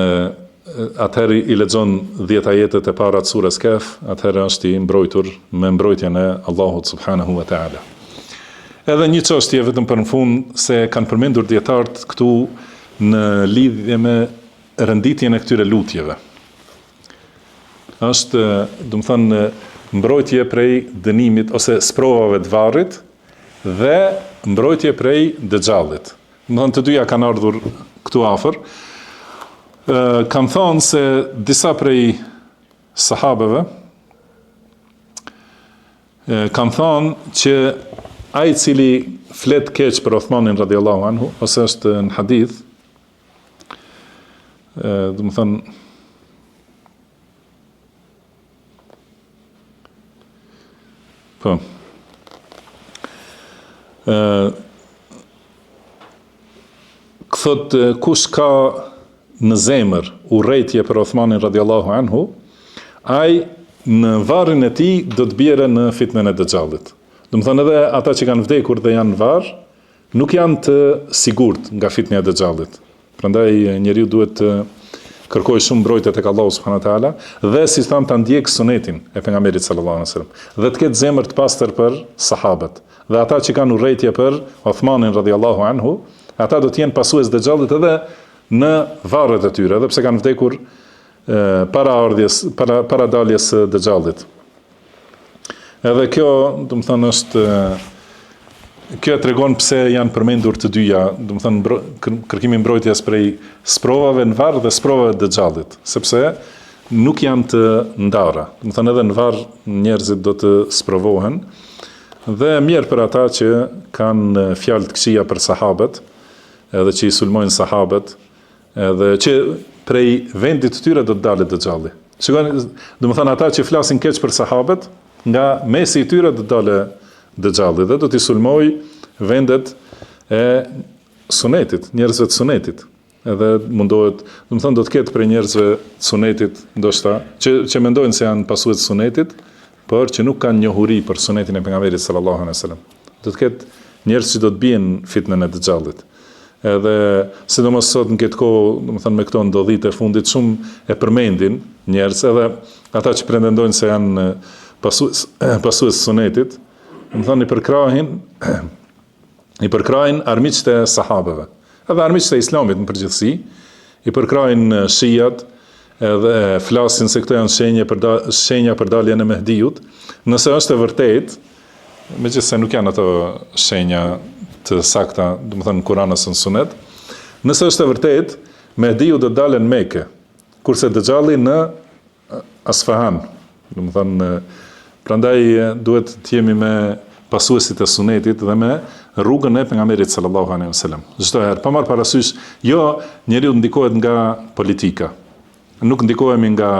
atëherë i lexon 10 ajetet e para të surës Kahf, atëherë është i mbrojtur me mbrojtjen e Allahut subhanahu wa ta'ala. Edhe një çështje vetëm për në fund se kanë përmendur dietarët këtu në lidhje me renditjen e këtyre lutjeve. Është, do të thënë, mbrojtje prej dënimit ose sprovave të varrit dhe mbrojtje prej Dejjallit. Do të thënë të dyja kanë ardhur këtu afër. Kanë thonë se disa prej sahabeve kanë thonë që ai i cili flet keq për Uthmanin radhiyallahu anhu, ose është në hadith, do të thënë po thot kush ka në zemër urrejtje për Uthmanin radhiyallahu anhu, ai në varrin e tij do të bjerë në fitnen e Dejjallit. Do të thonë edhe ata që kanë vdekur dhe janë në varr, nuk janë të sigurt nga fitnia e Dejjallit. Prandaj njeriu duhet të kërkojë shumë mbrojtje tek Allahu subhanahu wa taala dhe si tham ta ndjek sunetin e pejgamberit sallallahu alaihi wasallam dhe të ketë zemër të pastër për sahabët. Dhe ata që kanë urrejtje për Uthmanin radhiyallahu anhu, ata do të jenë pasues Dejjallit edhe në varret e tyre, edhe pse kanë vdekur para daljes së Dejjallit. Edhe kjo, do të thënë, është kjo tregon pse janë përmendur të dyja, do të thënë kërkimi mbrojtjes prej sprovave në varr dhe sprovave të Dejjallit, sepse nuk janë të ndara. Do të thënë edhe në varr njerëzit do të sprovohen dhe mirë për ata që kanë fjalë të këqija për sahabët, edhe që i sulmojnë sahabët, edhe që prej vendit të tyre do të dalë Dejjalli. Shikoni, do të thënë ata që flasin keq për sahabët, nga mesi i tyre do të dalë Dejjalli dhe do t'i sulmoj vendet e sunetit, njerëzve të sunetit. Edhe mundohet, do të thënë do të ketë prej njerëzve të sunetit, ndoshta që mendojnë se janë pasues të sunetit, por që nuk kanë njohuri për sunetin e pejgamberit sallallahu alaihi wasallam. Do të ketë njerëz që do të bien fitnën e Dejxhallit. Edhe sidomos sot në këtë kohë, domethënë me këto ndodhit e fundit shumë e përmendin njerëz, edhe ata që pretendojnë se janë pasues sunetit, domethënë i përkrahin armiqt e sahabeve, edhe armiqt e islamit në përgjithësi, i përkrahin shijat, edhe flasin se këto janë shenja për daljen e Mehdiut, nëse është e vërtet, megjithëse nuk janë ato shenja të sakta, domethënë në Kur'anës në Sunet, nëse është e vërtet, Mehdiu do të dalë në Mekë, kurse Dejxhalli në Asfahan. Domethënë, prandaj duhet të jemi me pasuesit e sunetit dhe me rrugën e pejgamberit sallallahu alaihi wasallam. Çdo herë, pa marrë parasysh, jo njeriu ndikohet nga politika. Nuk ndikohemi nga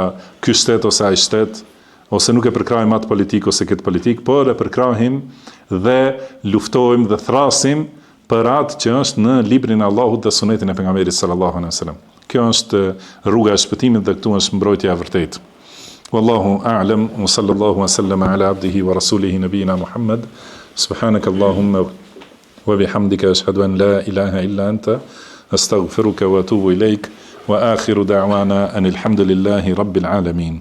ky shtet ose ai shtet, ose nuk e përkrahim atë politikë ose këtë politikë, por e përkrahim dhe luftojmë dhe thrasim për atë që është në librin e Allahut dhe sunetin e pejgamberit sallallahu alaihi wasallam. Kjo është rruga e shpëtimit dhe këtu është mbrojtja e vërtetë. Wallahu a'lam wa sallallahu wa sallama ala abdihi wa rasulihi nabiyina Muhammad. Subhanaka Allahumma wa bihamdika ashhadu an la ilaha illa anta astaghfiruka wa atubu ilaik wa akhiru da'wana anil hamdulillahi rabbil alamin.